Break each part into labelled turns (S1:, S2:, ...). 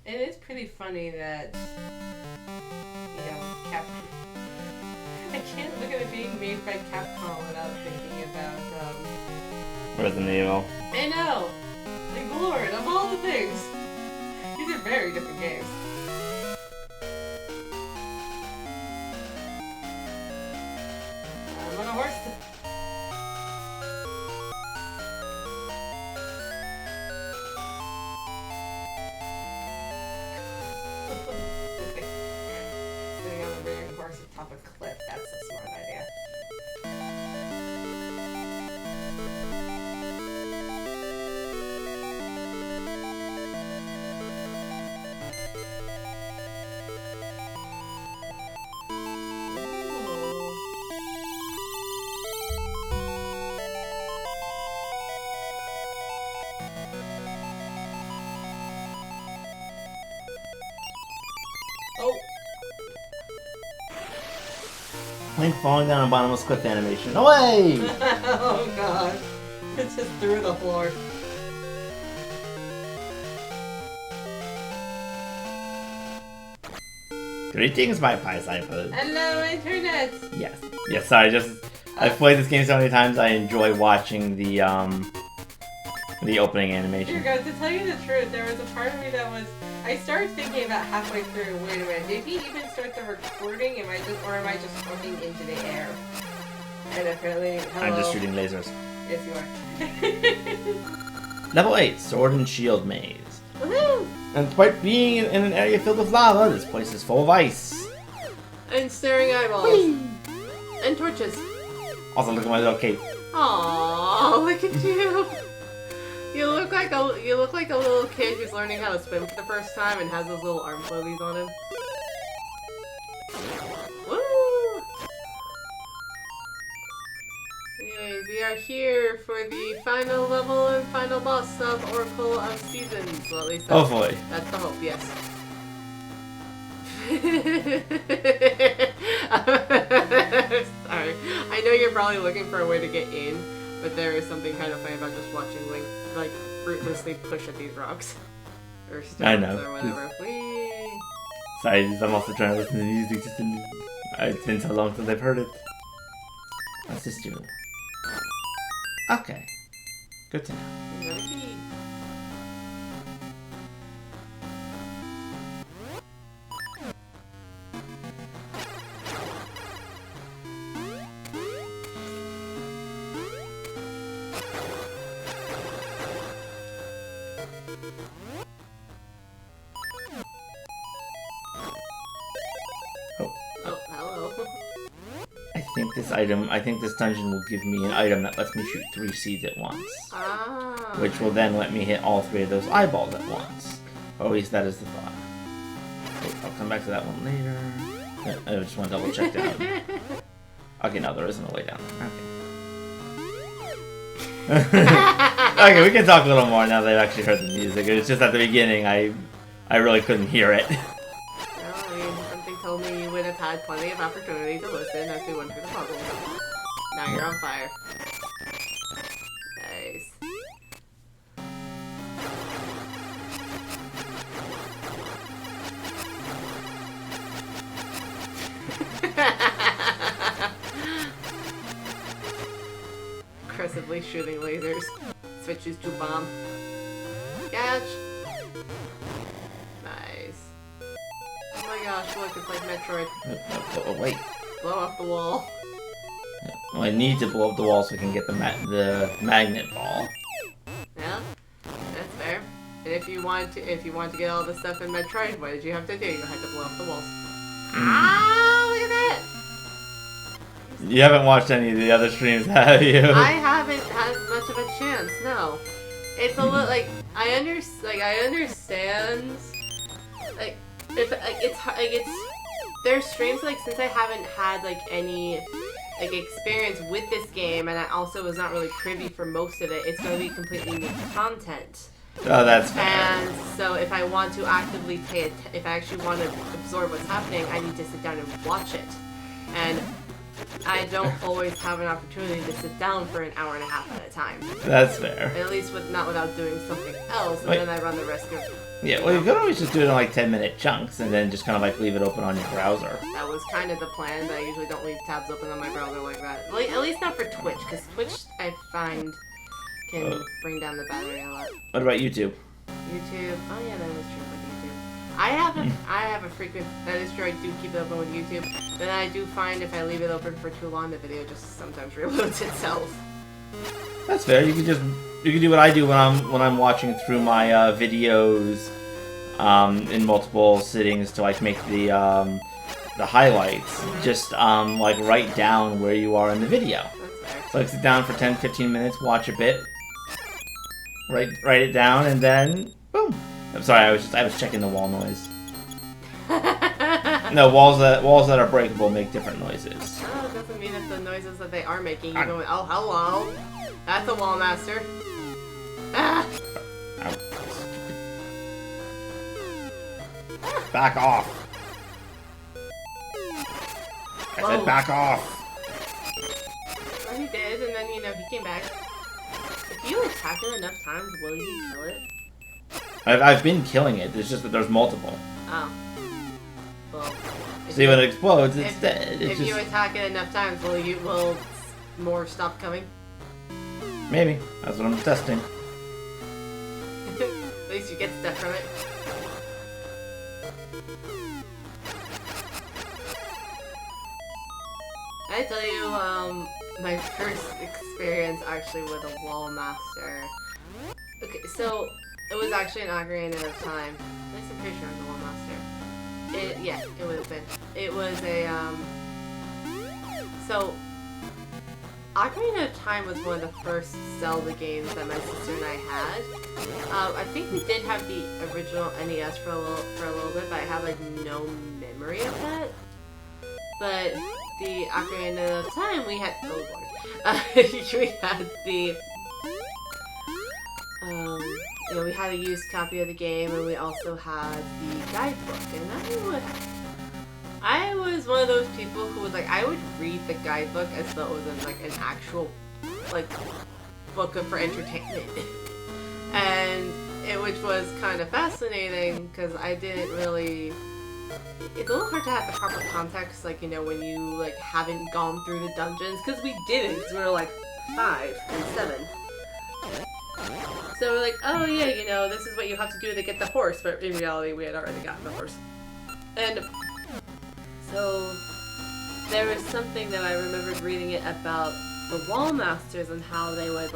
S1: it is pretty funny that, I can't look at it being made by Capcom without thinking about,
S2: Resident Evil.
S1: I know! Like, Lord, of all the things! These are very different games. I'm on a horse. Sitting on a rearing horse atop a cliff, that's a smart idea. Oh!
S2: Link falling down a bottomless cliff animation. Away!
S1: Oh god. It's just through the floor.
S2: Greetings, my pies, I suppose.
S1: Hello, internet!
S2: Yes. Yes, sorry, I've played this game so many times, I enjoy watching the opening animation.
S1: Dear God, to tell you the truth, there was a part of me that was... I started thinking about halfway through, wait a minute, did he even start the recording? Am I just floating into the air? And apparently, hello.
S2: I'm just shooting lasers.
S1: Yes, you are.
S2: Level 8, Sword and Shield Maze.
S1: Woohoo!
S2: And despite being in an area filled with lava, this place is full of ice.
S1: And staring eyeballs.
S2: Whee!
S1: And torches.
S2: Also, look at my little cape.
S1: Aww, look at you. You look like a little kid who's learning how to swim for the first time and has those little arm floaties on him. Woo! Anyways, we are here for the final level and final boss of Oracle of Seasons. Well, at least
S2: Hopefully.
S1: that's the hope, yes. Sorry. I know you're probably looking for a way to get in, but there is something kind of funny about just watching Link, like, fruitlessly push at these rocks. Or stones
S2: I know.
S1: or whatever. Whee!
S2: Sorry, I'm also trying to listen to the music. It's been so long since I've heard it. What's this do? Okay. Good to know.
S1: Another key. Oh, hello.
S2: I think this dungeon will give me an item that lets me shoot 3 seeds at once.
S1: Ah.
S2: Which will then let me hit all 3 of those eyeballs at once. Or at least that is the thought. Okay, I'll come back to that one later. I just want to double check down. Okay, no, there isn't a way down there. Okay. Okay, we can talk a little more now that I've actually heard the music. It was just at the beginning, I really couldn't hear it.
S1: Well, I mean, something told me you would have had plenty of opportunity to listen as we went through the puzzle. Now you're on fire. Nice. Aggressively shooting lasers. Switches to bomb. Catch! Nice. Oh my gosh, look, it's like Metroid.
S2: Oh, wait.
S1: Blow up the wall.
S2: Well, I need to blow up the wall so I can get the magnet ball.
S1: Yeah, that's fair. And if you want to get all the stuff in Metroid, what did you have to do? You had to blow up the walls. Ah, look at that!
S2: You haven't watched any of the other streams, have you?
S1: I haven't had much of a chance. No, it's a little like I understand. Like if it's there's streams like since I haven't had like any like experience with this game, and I also was not really privy for most of it. It's going to be completely new content.
S2: Oh, that's fair.
S1: And so if I want to actively if I actually want to absorb what's happening, I need to sit down and watch it. And I don't always have an opportunity to sit down for an hour and a half at a time.
S2: That's fair.
S1: At least not without doing something else, and then I run the risk of...
S2: Yeah, well, you could always just do it in like 10-minute chunks and then just kind of like leave it open on your browser.
S1: That was kind of the plan, but I usually don't leave tabs open on my browser like that. Like, at least not for Twitch, because Twitch, I find, can bring down the battery a lot.
S2: What about YouTube?
S1: YouTube, oh yeah, that is true with YouTube. I have a frequent, that is true, I do keep it open with YouTube, but then I do find if I leave it open for too long, the video just sometimes reloads itself.
S2: That's fair. You can do what I do when I'm watching through my videos in multiple sittings to like make the highlights. Just like write down where you are in the video. So like sit down for 10-15 minutes, watch a bit, write it down, and then boom. I'm sorry, I was checking the wall noise. No, walls that are breakable make different noises.
S1: Oh, it doesn't mean that the noises that they are making, you go, oh, hello. That's a wall master. Ah!
S2: Back off. I said back off.
S1: Well, he did, and then, he came back. If you attack it enough times, will you kill it?
S2: I've been killing it. It's just that there's multiple.
S1: Oh. Well,
S2: see, when it explodes, it's dead.
S1: If you attack it enough times, will more stop coming?
S2: Maybe. That's what I'm testing.
S1: At least you get stuff from it. I tell you, my first experience actually with a wall master. Okay, so it was actually an Ocarina of Time. At least I'm pretty sure it was a wall master. Yeah, it would have been. It was a so Ocarina of Time was one of the first Zelda games that my sister and I had. I think we did have the original NES for a little bit, but I have like no memory of that. But the Ocarina of Time, we had we had the we had a used copy of the game, and we also had the guidebook. And I was one of those people who was like, I would read the guidebook as though it was like an actual book for entertainment, and which was kind of fascinating because I didn't really. It's a little hard to have the proper context, like, when you, haven't gone through the dungeons, because we didn't, because we were, 5 and 7. So we're like, oh yeah, this is what you have to do to get the horse, but in reality, we had already gotten the horse. And so there was something that I remembered reading it about the wall masters and how they would,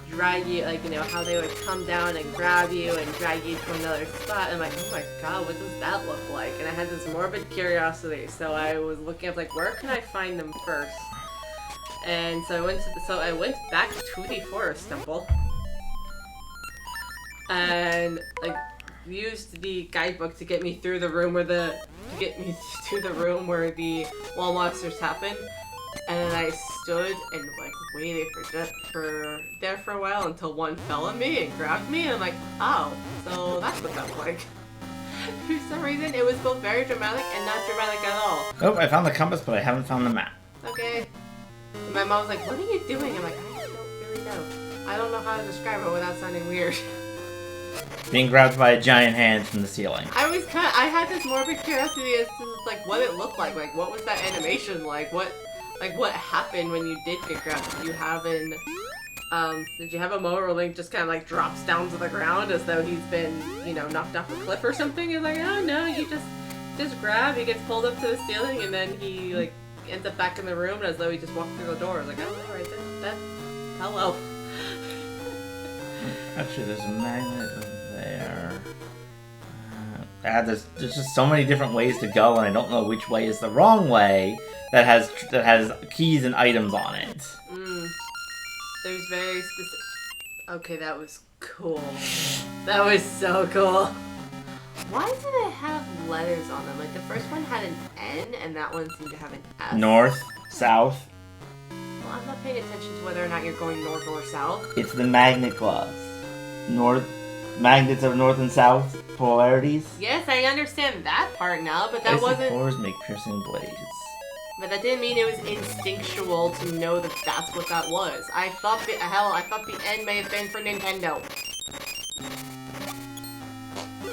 S1: drag you, how they would come down and grab you and drag you to another spot. And I'm like, oh my god, what does that look like? And I had this morbid curiosity, so I was looking up, where can I find them first? And so I went back to the Forest Temple and used the guidebook to get me through the room where the wall monsters happen. And then I stood and waited for a while until one fell on me and grabbed me, and I'm like, oh, so that's what that's like. For some reason, it was both very dramatic and not dramatic at all.
S2: Oh, I found the compass, but I haven't found the map.
S1: Okay. And my mom was like, what are you doing? I'm like, I don't really know. I don't know how to describe it without sounding weird.
S2: Being grabbed by a giant hand from the ceiling.
S1: I had this morbid curiosity as to what it looked like. What was that animation like? What happened when you did get grabbed? Did you have a moment where Link just kind of drops down to the ground as though he's been, knocked off a cliff or something? It's like, oh no, you just grab, he gets pulled up to the ceiling, and then he ends up back in the room as though he just walked through the door. I was like, oh, alright, that's hello.
S2: Actually, there's a magnet over there. There's just so many different ways to go, and I don't know which way is the wrong way. That has keys and items on it.
S1: There's very specific. Okay, that was cool. That was so cool. Why do they have letters on them? The first one had an N, and that one seemed to have an S.
S2: North, south.
S1: Well, I'm not paying attention to whether or not you're going north or south.
S2: It's the magnet gloves. Magnets of north and south polarities.
S1: Yes, I understand that part now, but that wasn't.
S2: Fours make piercing blades.
S1: But that didn't mean it was instinctual to know that that's what that was. I thought the N may have been for Nintendo. Don't do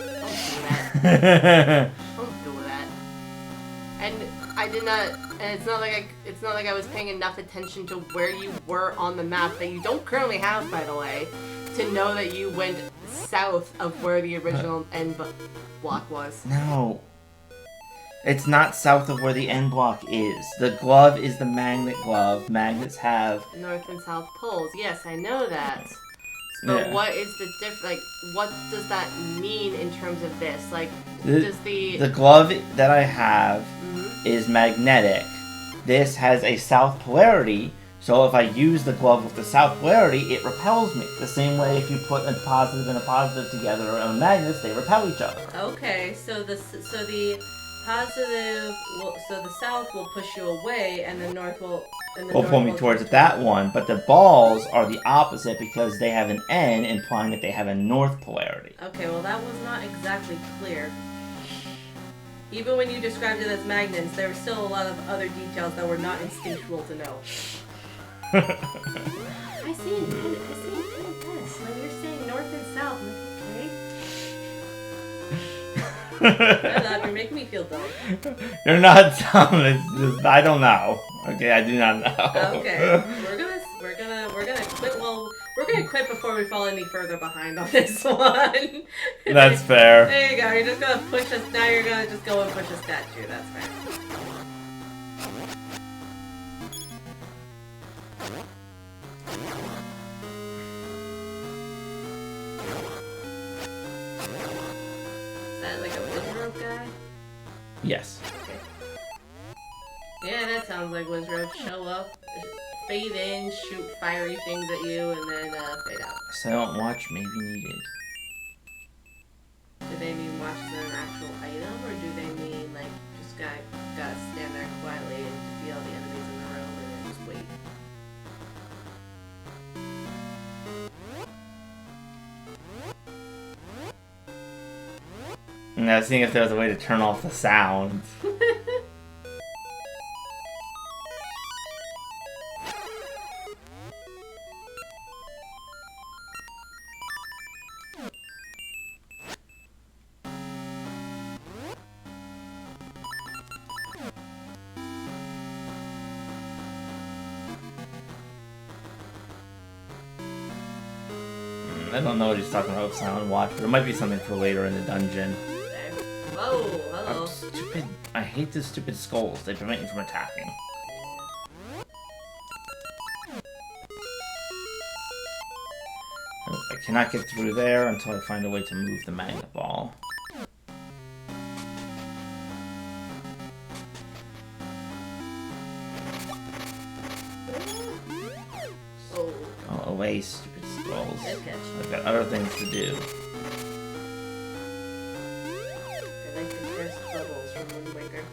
S1: that. Don't do that. And I did not. And it's not like I was paying enough attention to where you were on the map that you don't currently have, by the way, to know that you went south of where the original N block was.
S2: No. It's not south of where the end block is. The glove is the magnet glove. Magnets have
S1: North and South poles. Yes, I know that. But what is the like? What does that mean in terms of this? Like, does the
S2: glove that I have is magnetic. This has a south polarity. So if I use the glove with the south polarity, it repels me. The same way if you put a positive and a positive together on magnets, they repel each other.
S1: Okay, so the positive so the south will push you away, and the north will
S2: pull me towards that one. But the balls are the opposite because they have an N, implying that they have a north polarity.
S1: Okay, well that was not exactly clear. Even when you described it as magnets, there were still a lot of other details that were not instinctual to know. I see intent this. When you're saying north and south, I'm like, okay. Shut up, you're making me feel dumb.
S2: You're not dumb, it's just, I don't know. Okay, I do not know.
S1: Okay, we're gonna quit. Well, we're gonna quit before we fall any further behind on this one.
S2: That's fair.
S1: There you go, you're just gonna push us, now you're gonna just go and push a statue, that's fair. Is that like a wizard guy?
S2: Yes.
S1: Okay. Yeah, that sounds like wizard. Show up, fade in, shoot fiery things at you, and then fade out.
S2: Silent watch may be needed.
S1: Do they mean watch as an actual item, or do they mean like just gotta stand there quietly and defeat all the enemies in the room and then just wait?
S2: And I was seeing if there was a way to turn off the sound. I don't know what he's talking about with Silent Watch, but it might be something for later in the dungeon.
S1: Whoa, hello.
S2: Stupid. I hate the stupid skulls. They prevent you from attacking. I cannot get through there until I find a way to move the magnet ball. Go away, stupid skulls. I've got other things to do.
S1: I like the cursed bubbles from Wind Waker.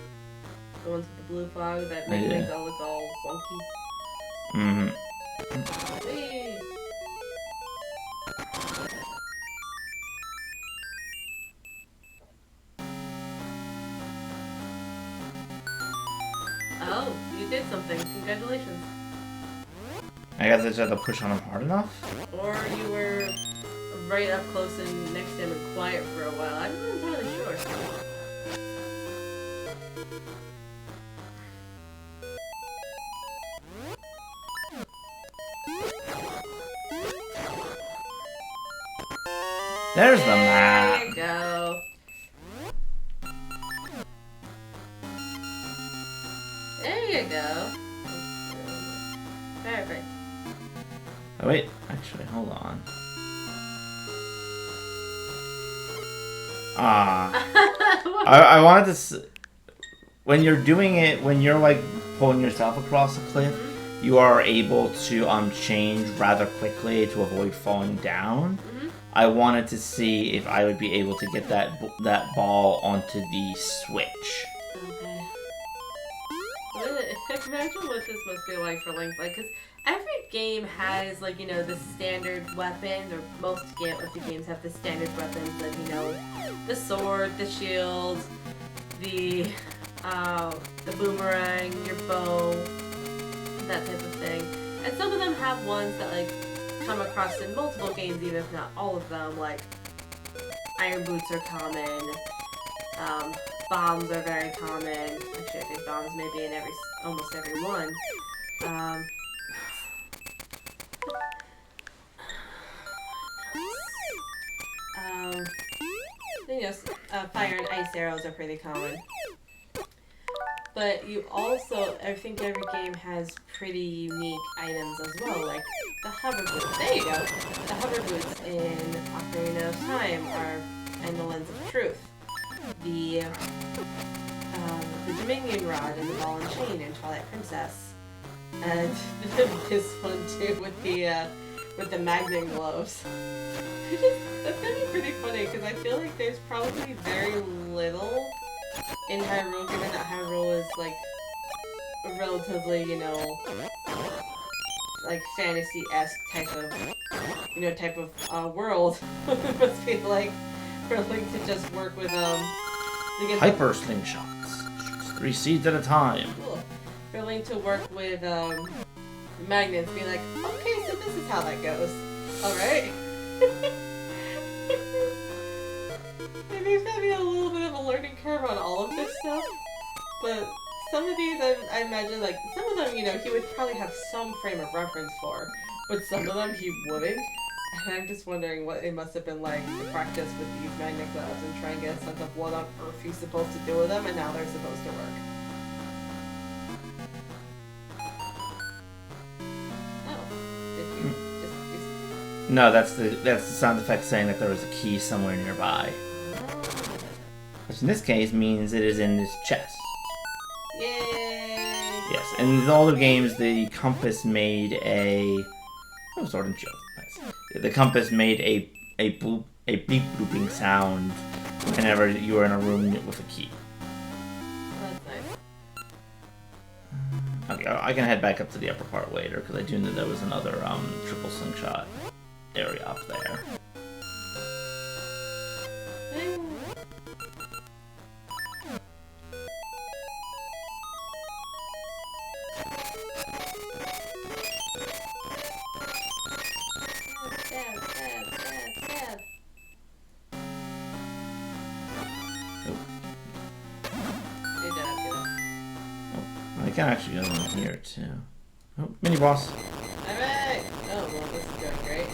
S1: The ones with the blue fog that make things all look all wonky.
S2: Mm-hmm.
S1: Whee! Oh, you did something. Congratulations.
S2: I guess I just had to push on him hard enough?
S1: Or you were right up close and next to him and quiet for a while. I'm not entirely sure.
S2: There's the map.
S1: There you go. There you go. Perfect.
S2: Oh wait, actually, hold on. I wanted to. When you're doing it, when you're like pulling yourself across a cliff, you are able to change rather quickly to avoid falling down. I wanted to see if I would be able to get that ball onto the switch.
S1: Okay. Imagine what this must be like for Link, because every game has, like, you know, the standard weapons, or most of the games have the standard weapons of, you know, the sword, the shield, the the boomerang, your bow, that type of thing. And some of them have ones that like come across in multiple games, even if not all of them. Like iron boots are common. Bombs are very common. Actually, I think bombs may be in almost every one. Fire and ice arrows are pretty common. But you also, I think every game has pretty unique items as well, like the hover boots. There you go! The hover boots in Ocarina of Time and the Lens of Truth. The Dominion Rod and the Ball and Chain in Twilight Princess. And this one too with the magnet gloves. That's gonna be pretty funny because I feel like there's probably very little in Hyrule, given that Hyrule is like a relatively, like fantasy-esque type of world. It must be like for Link to just work with
S2: hyper slingshots, 3 seeds at a time.
S1: Cool. For Link to work with magnets, be like, okay, so this is how that goes. All right. There's gonna be a little bit of a learning curve on all of this stuff, but some of these, I imagine, like, some of them, he would probably have some frame of reference for, but some of them he wouldn't, and I'm just wondering what it must have been like to practice with these magnet gloves and try and get a sense of what on earth he's supposed to do with them and how they're supposed to work.
S2: No, that's the sound effect saying that there was a key somewhere nearby. Which in this case means it is in this chest.
S1: Yay!
S2: Yes, and in all the games the compass made a... Oh, Sword and Shield. Nice. The compass made a beep blooping sound whenever you were in a room with a key.
S1: That's nice.
S2: Okay, I can head back up to the upper part later, because I do know there was another triple slingshot area up there. I can actually go in here too. Oh, mini boss.
S1: Alright! Oh, well, this is going great.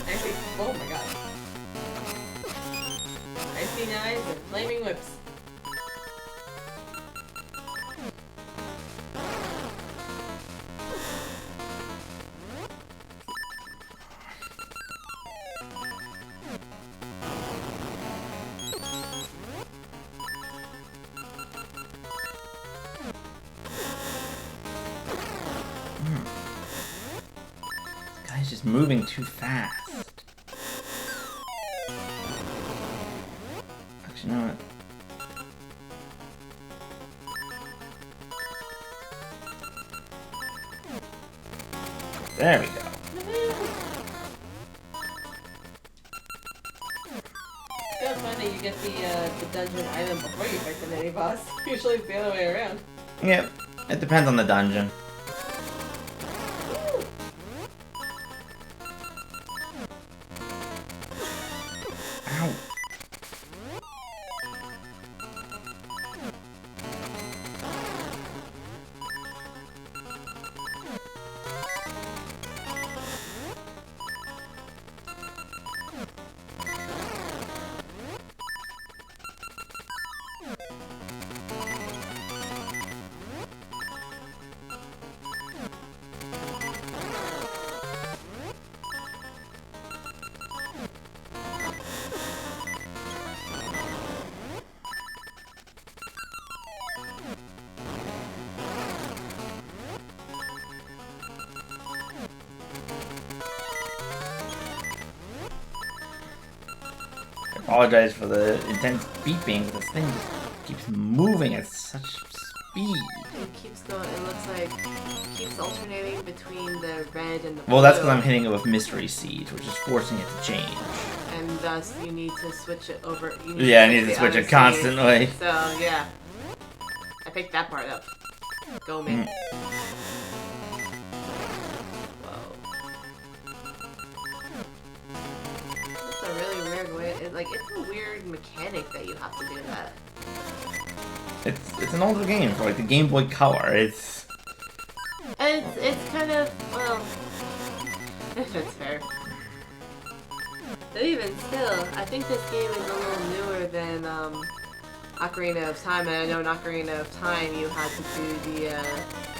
S1: Actually, oh my god. Icy knives and flaming whips.
S2: Guy's just moving too fast. Actually, you know what? There we go.
S1: It's kind of fun that you get the dungeon item before you fight the mini boss. Usually it's the other way around.
S2: Yep, it depends on the dungeon. Ow. I apologize for the intense beeping. This thing just keeps moving at such speed.
S1: It keeps going, it looks like it keeps alternating between the red and the blue.
S2: Well, that's because I'm hitting it with Mystery Seeds, which is forcing it to change.
S1: And and thus you need to switch it over.
S2: Yeah, I need to switch it constantly.
S1: So, yeah. I picked that part up. Go, man. Whoa. That's a really weird way. It's a weird mechanic that you have to do that.
S2: It's an older game for like the Game Boy Color. It's
S1: kind of, well, if that's fair. But even still, I think this game is a little newer than Ocarina of Time, and I know in Ocarina of Time you had to do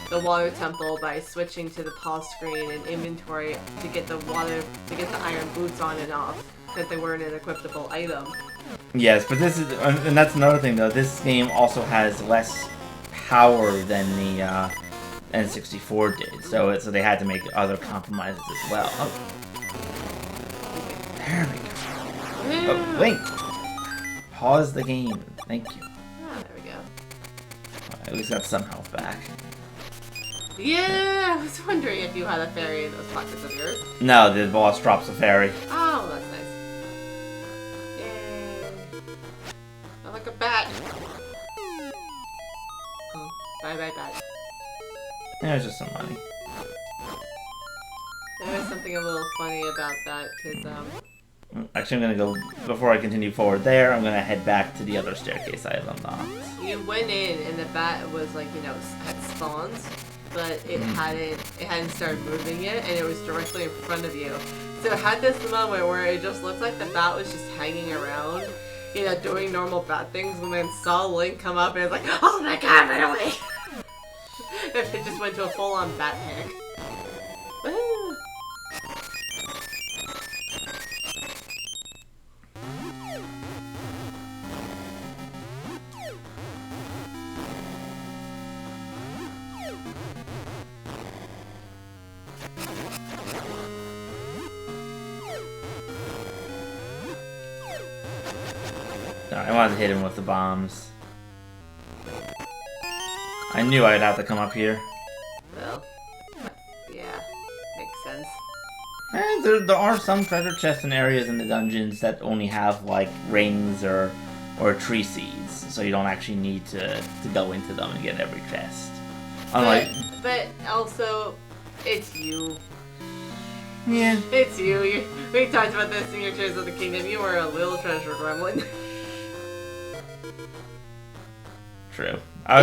S1: the water temple by switching to the pause screen and inventory to get the iron boots on and off, because they weren't an equipable item.
S2: Yes, but this is, and that's another thing though, this game also has less power than the N64 did, so they had to make other compromises as well. Oh. There we go. Oh, Link! Pause the game. Thank you.
S1: Ah, there we go.
S2: At least got some health back.
S1: Yeah, I was wondering if you had a fairy in those pockets of yours.
S2: No, the boss drops a fairy.
S1: Oh, that's nice. Yay. I like a bat. Oh, bye bye bat.
S2: There's just some money.
S1: There is something a little funny about that, because,
S2: Actually, I'm gonna go, before I continue forward there, I'm gonna head back to the other staircase I have unlocked.
S1: you went in and the bat was like, had spawns, but it hadn't started moving yet, and it was directly in front of you. So it had this moment where it just looked like the bat was just hanging around, doing normal bat things, and then saw Link come up and it was like, oh my god, run away! It just went to a full-on bat panic. Woo!
S2: No, I wanted to hit him with the bombs. I knew I'd have to come up here.
S1: Well, yeah, makes sense.
S2: And there are some treasure chests and areas in the dungeons that only have like rings or tree seeds, so you don't actually need to go into them and get every chest. Unlike,
S1: but also, it's you.
S2: yeah,
S1: It's you. We talked about this in your Tears of the Kingdom. You were a little treasure gremlin.
S2: true. I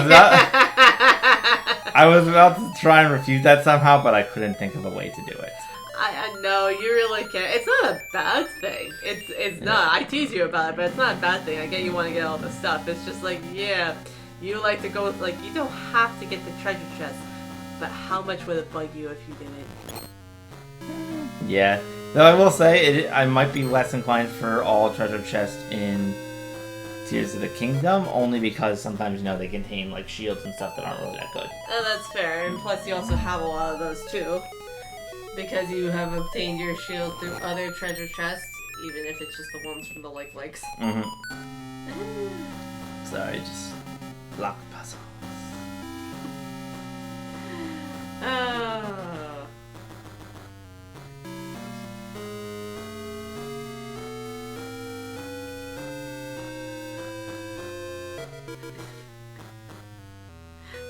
S2: was about to try and refute that somehow, but I couldn't think of a way to do it.
S1: I know, you really can't. It's not a bad thing. It's not. I tease you about it, but it's not a bad thing. I get you want to get all the stuff. It's just like, yeah, you like to go with, like, you don't have to get the treasure chest, but how much would it bug you if you didn't?
S2: Yeah. Though I will say, I might be less inclined for all treasure chests in Tears of the Kingdom, only because sometimes, they contain, like, shields and stuff that aren't really that good.
S1: Oh, that's fair. And plus, you also have a lot of those, too. Because you have obtained your shield through other treasure chests, even if it's just the ones from the Lake Lakes.
S2: Mm-hmm. Sorry, just block puzzles.
S1: Oh.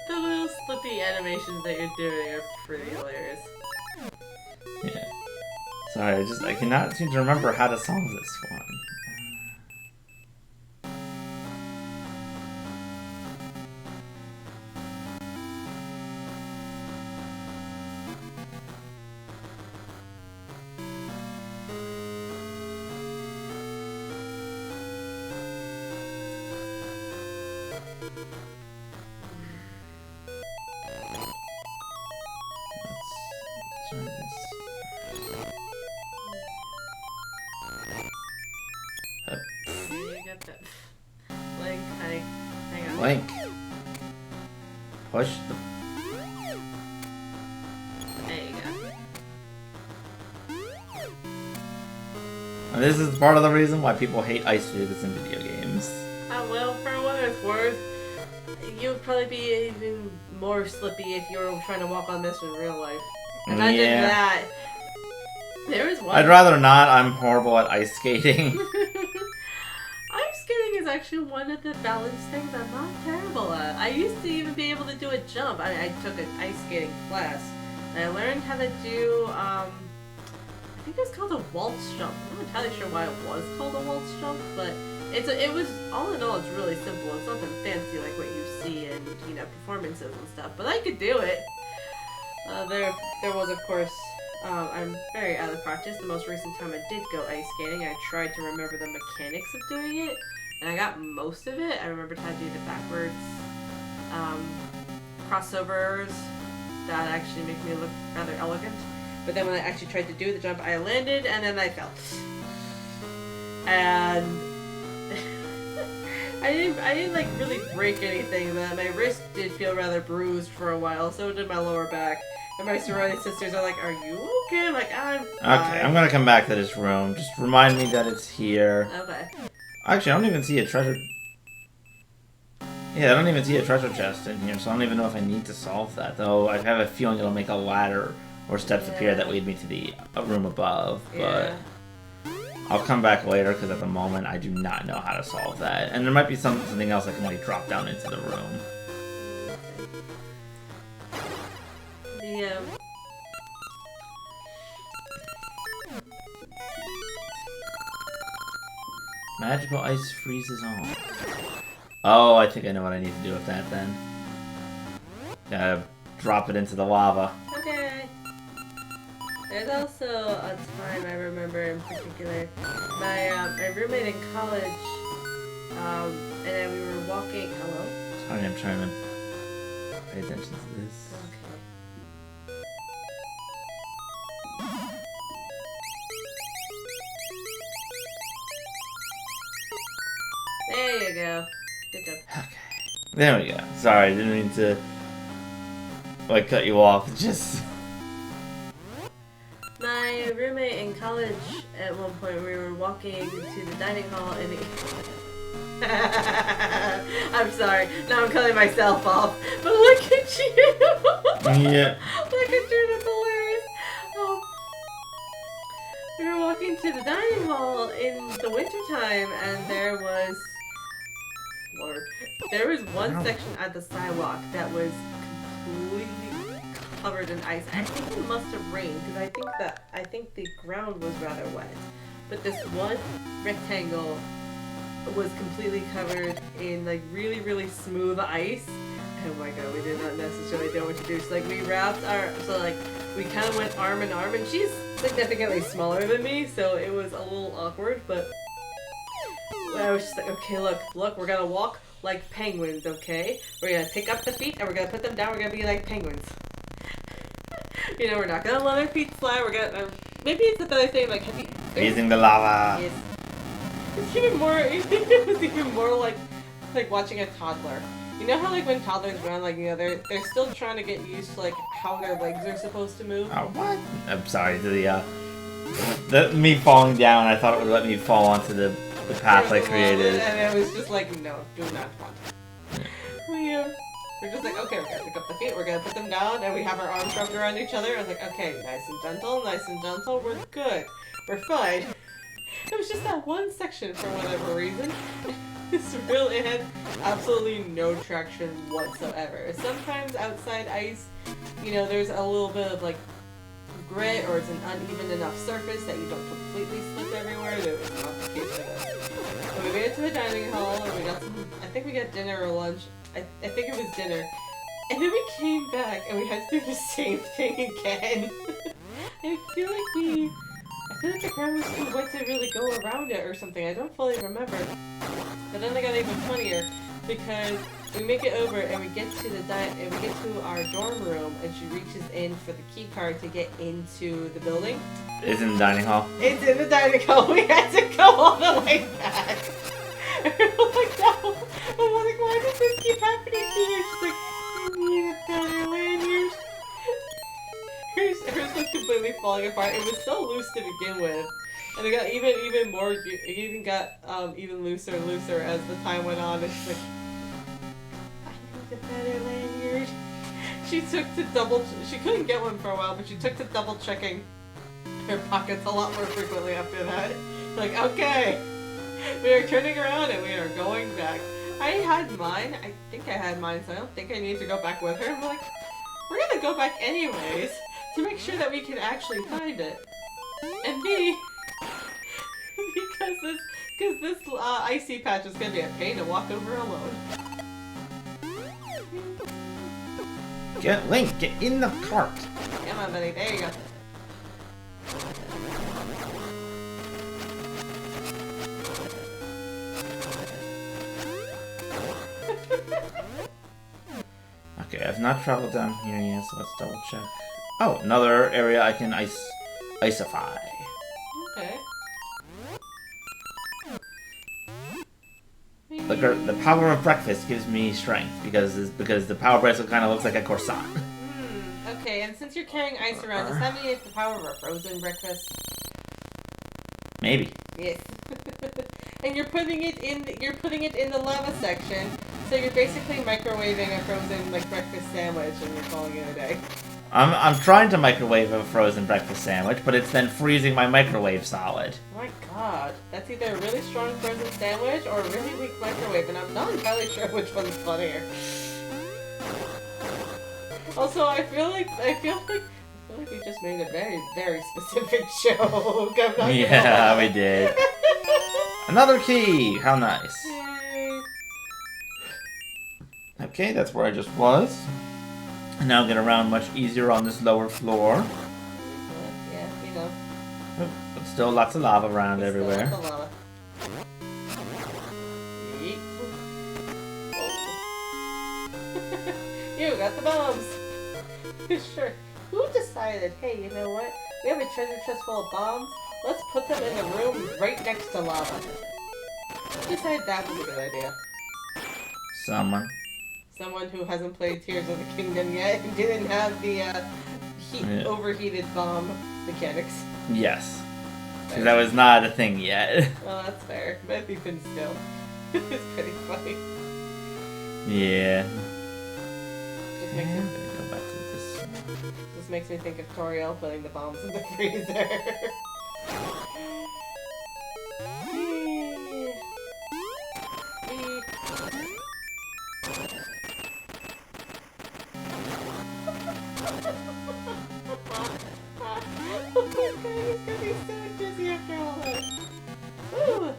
S1: The little slippy animations that you're doing are pretty hilarious.
S2: Yeah. Sorry, I cannot seem to remember how to solve this one. Let's try this.
S1: You got that. Link, hang on.
S2: Link. Push the...
S1: There you go.
S2: And this is part of the reason why people hate ice physics in video games.
S1: Well, for what it's worth, you'd probably be even more slippy if you were trying to walk on this in real life. Imagine that. There was one.
S2: I'd rather not. I'm horrible at ice skating.
S1: Ice skating is actually one of the balance things I'm not terrible at. I used to even be able to do a jump. I took an ice skating class. And I learned how to do, I think it was called a waltz jump. I'm not entirely sure why it was called a waltz jump, but it was, all in all, it's really simple. It's nothing fancy like what you see in, you know, performances and stuff, but I could do it. There was, of course, I'm very out of practice. The most recent time I did go ice skating, I tried to remember the mechanics of doing it, and I got most of it. I remembered how to do the backwards crossovers that actually make me look rather elegant. But then when I actually tried to do the jump, I landed, and then I fell. And I didn't like really break anything, but my wrist did feel rather bruised for a while, so did my lower back. And my sorority sisters are like, "Are you okay?" I'm like, "I'm fine."
S2: Okay, I'm gonna come back to this room. Just remind me that it's here.
S1: Okay.
S2: Actually, I don't even see a treasure. Yeah, I don't even see a treasure chest in here, so I don't even know if I need to solve that. Though I have a feeling it'll make a ladder or steps appear that lead me to the room above. But I'll come back later because at the moment I do not know how to solve that. And there might be something else I can like drop down into the room. Magical ice freezes on. Oh, I think I know what I need to do with that then. Gotta drop it into the lava.
S1: Okay. There's also a time I remember in particular. My roommate in college, and then we were walking. Hello?
S2: Sorry, I'm trying to pay attention to this.
S1: There you go. Good job.
S2: Okay. There we go. Sorry, didn't mean to like cut you off. Just
S1: my roommate in college at one point we were walking to the dining hall and I'm sorry. Now I'm cutting myself off. But look at you.
S2: yeah.
S1: Look at you. That's hilarious. We were walking to the dining hall in the wintertime and there was one section at the sidewalk that was completely covered in ice. I think it must have rained because I think the ground was rather wet. But this one rectangle was completely covered in like really, really smooth ice. Oh my god, we did not necessarily know what to do. So like we we kind of went arm in arm, and she's significantly smaller than me, so it was a little awkward, but I was just like, okay, look, we're gonna walk like penguins, okay? We're gonna pick up the feet and we're gonna put them down, we're gonna be like penguins. You know, we're not gonna let our feet fly, we're gonna, maybe it's another thing, like, have you...
S2: Freezing the lava.
S1: Yes. It was even more like watching a toddler. You know how like when toddlers run, like, you know, they're still trying to get used to like how their legs are supposed to move?
S2: Oh, what? I'm sorry, me falling down, I thought it would let me fall onto the path I created.
S1: And it was just like, no, do not want. We're just like, okay, we're gonna pick up the feet, we're gonna put them down, and we have our arms wrapped around each other. I was like, okay, nice and gentle, we're good. We're fine. It was just that one section for whatever reason. It had absolutely no traction whatsoever. Sometimes outside ice, you know, there's a little bit of like grit or it's an uneven enough surface that you don't completely slip everywhere. That was not the case for us. So we made it to the dining hall and we got I think we got dinner or lunch. I think it was dinner. And then we came back and we had to do the same thing again. I feel like the ground was too wet to really go around it or something. I don't fully remember. But then it got even funnier because we make it over and we get to our dorm room and she reaches in for the key card to get into the building.
S2: It's in the dining hall.
S1: It's in the dining hall. We had to go all the way back. And we're like, no. I'm like, why does this keep happening to you? She's like, I need a better lanyard. Hers was completely falling apart. It was so loose to begin with. And it got even more, it even got even looser and looser as the time went on. It's like, I need a better lanyard. She couldn't get one for a while, but she took to double checking her pockets a lot more frequently after that. Like, okay, we are turning around and we are going back. I had mine. I think I had mine, so I don't think I need to go back with her. I'm like, we're gonna go back anyways to make sure that we can actually find it. And B, because this icy patch is gonna be a pain to walk over alone.
S2: Link, get in the cart.
S1: Come on, buddy. There you go.
S2: Okay, I've not traveled down here yet, so let's double check. Oh, another area I can icify.
S1: Okay.
S2: The power of breakfast gives me strength because the power bracelet kind of looks like a croissant.
S1: Okay, and since you're carrying ice around, does that mean it's the power of a frozen breakfast?
S2: Maybe.
S1: Yes. And you're putting it in the lava section, so you're basically microwaving a frozen breakfast sandwich, and you're calling it a day.
S2: I'm trying to microwave a frozen breakfast sandwich, but it's then freezing my microwave solid.
S1: Oh my god, that's either a really strong frozen sandwich or a really weak microwave, and I'm not entirely sure which one's funnier. Also, I feel like we just made a very, very specific joke.
S2: Yeah, we did. Another key! How nice.
S1: Yay.
S2: Okay, that's where I just was. And now get around much easier on this lower floor.
S1: Yeah, you know.
S2: Oh, but still lots of lava around everywhere.
S1: Still lots of lava. Yeet. Whoa. You got the bombs! Sure. Who decided, hey, you know what? We have a treasure chest full of bombs. Let's put them in the room right next to lava. Who decided that was a good idea?
S2: Someone.
S1: Someone who hasn't played Tears of the Kingdom yet and didn't have the overheated bomb mechanics.
S2: Yes. Because that was not a thing yet.
S1: Well, that's fair. But even still, it's pretty funny.
S2: Yeah.
S1: Just makes me
S2: Go back to this.
S1: This makes me think of Toriel putting the bombs in the freezer. Oh my god, he's gonna be so dizzy after all that. Woo!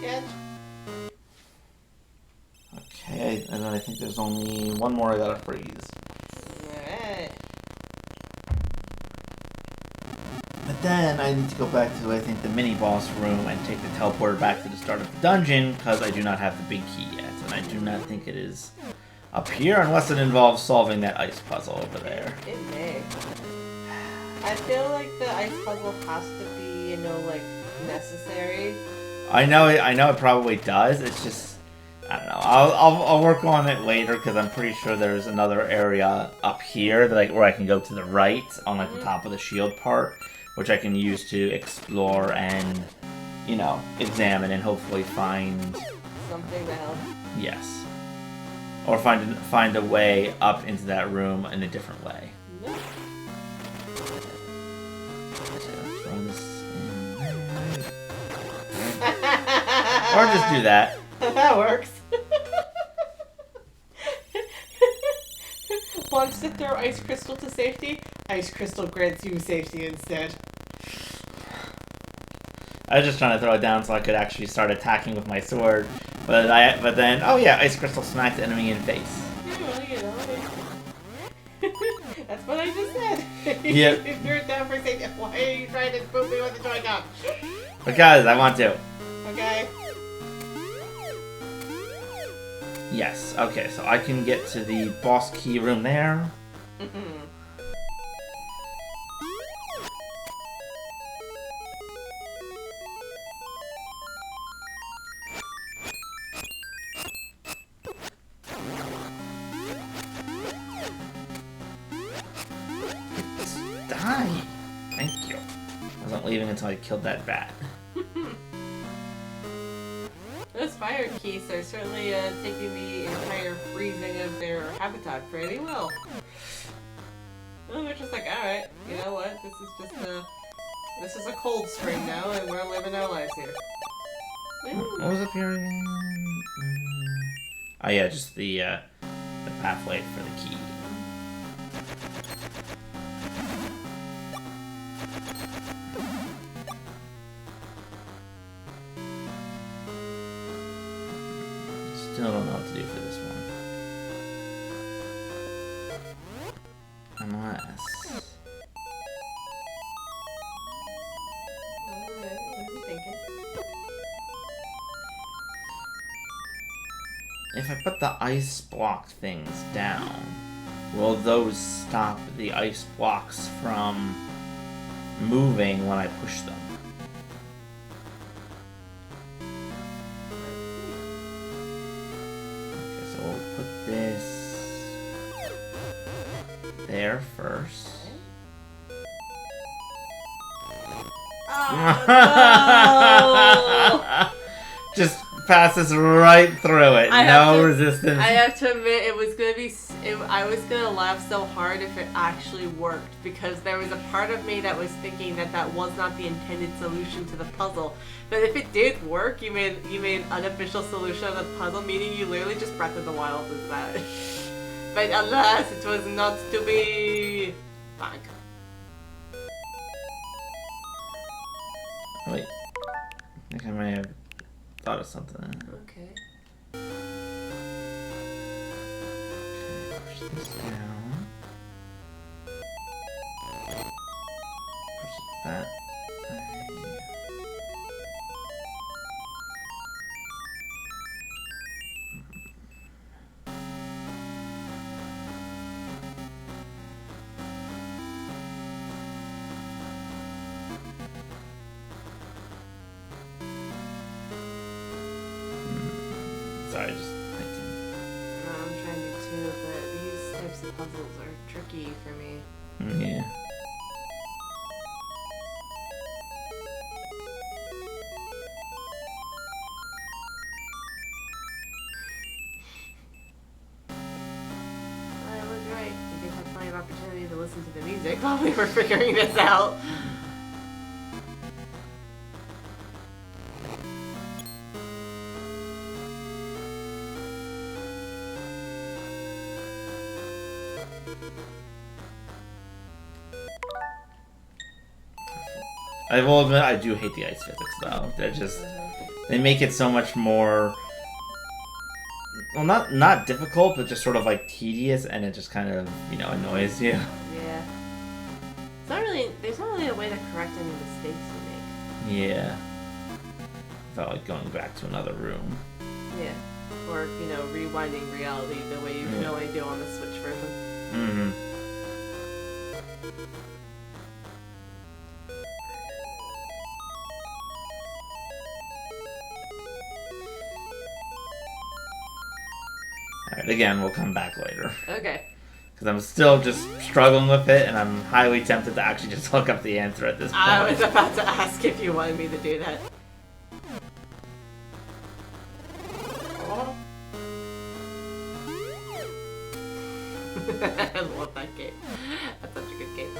S1: Catch.
S2: Okay, and then I think there's only one more I gotta freeze.
S1: Alright.
S2: But then I need to go back to, I think, the mini-boss room and take the teleporter back to the start of the dungeon, because I do not have the big key yet, and I do not think it is up here, unless it involves solving that ice puzzle over there.
S1: It may. I feel like the ice puzzle has to be, you know, necessary.
S2: I know it probably does, it's just, I don't know, I'll work on it later, because I'm pretty sure there's another area up here that where I can go to the right, on the top of the shield part, which I can use to explore and, you know, examine and hopefully find
S1: Something to help.
S2: Yes. Or find a way up into that room in a different way.
S1: Nope.
S2: So throw this in there. Or just do that.
S1: That works. Wants to throw ice crystal to safety? Ice crystal grants you safety instead.
S2: I was just trying to throw it down so I could actually start attacking with my sword. But then, oh yeah, ice crystal smacks the enemy in the face.
S1: Yeah, well, you know. That's what I just said.
S2: Yeah.
S1: You threw it down for safety. Why are you trying to spook me with the Joy-Con?
S2: Because I want to.
S1: Okay.
S2: Yes, okay, so I can get to the boss key room there. Die! Thank you. I wasn't leaving until I killed that bat.
S1: Those fire keys are certainly taking the entire freezing of their habitat pretty well. And we're just like, alright, you know what? This is a cold spring now, and we're living our lives here.
S2: What was up here again? Oh yeah, just the pathway for the key. Still don't know what to do for this one. Unless...
S1: Alright, what are you thinking?
S2: If I put the ice block things down, will those stop the ice blocks from moving when I push them? Okay, so we'll put this there first.
S1: Oh, no!
S2: Just passes right through it. No resistance.
S1: I have to admit, it was gonna be. I was gonna laugh so hard if it actually worked, because there was a part of me that was thinking that that was not the intended solution to the puzzle. But if it did work, you made an unofficial solution of the puzzle, meaning you literally just Breath of the Wild as that. But alas, it was not to be. Fuck.
S2: Wait. I think I may have thought of something.
S1: Okay.
S2: Push this down. Push it that way. Sorry, just thinking.
S1: I'm trying to too, but these types of puzzles are tricky for me.
S2: Yeah.
S1: I was right. We did have plenty of opportunity to listen to the music while we were figuring this out.
S2: I will admit, I do hate the ice physics, though. They're just... They make it so much more... Well, not difficult, but just sort of, like, tedious, and it just kind of, you know, annoys you.
S1: Yeah. There's not really a way to correct any mistakes you
S2: Yeah. Without, like, going back to another room.
S1: make. Yeah. Or, you know, rewinding reality the way you can only do on the Switch version.
S2: Mm-hmm. Alright, again, we'll come back later.
S1: Okay.
S2: Because I'm still just struggling with it, and I'm highly tempted to actually just look up the answer at this point.
S1: I was about to ask if you wanted me to do that. Oh. I love that game. That's such a good game.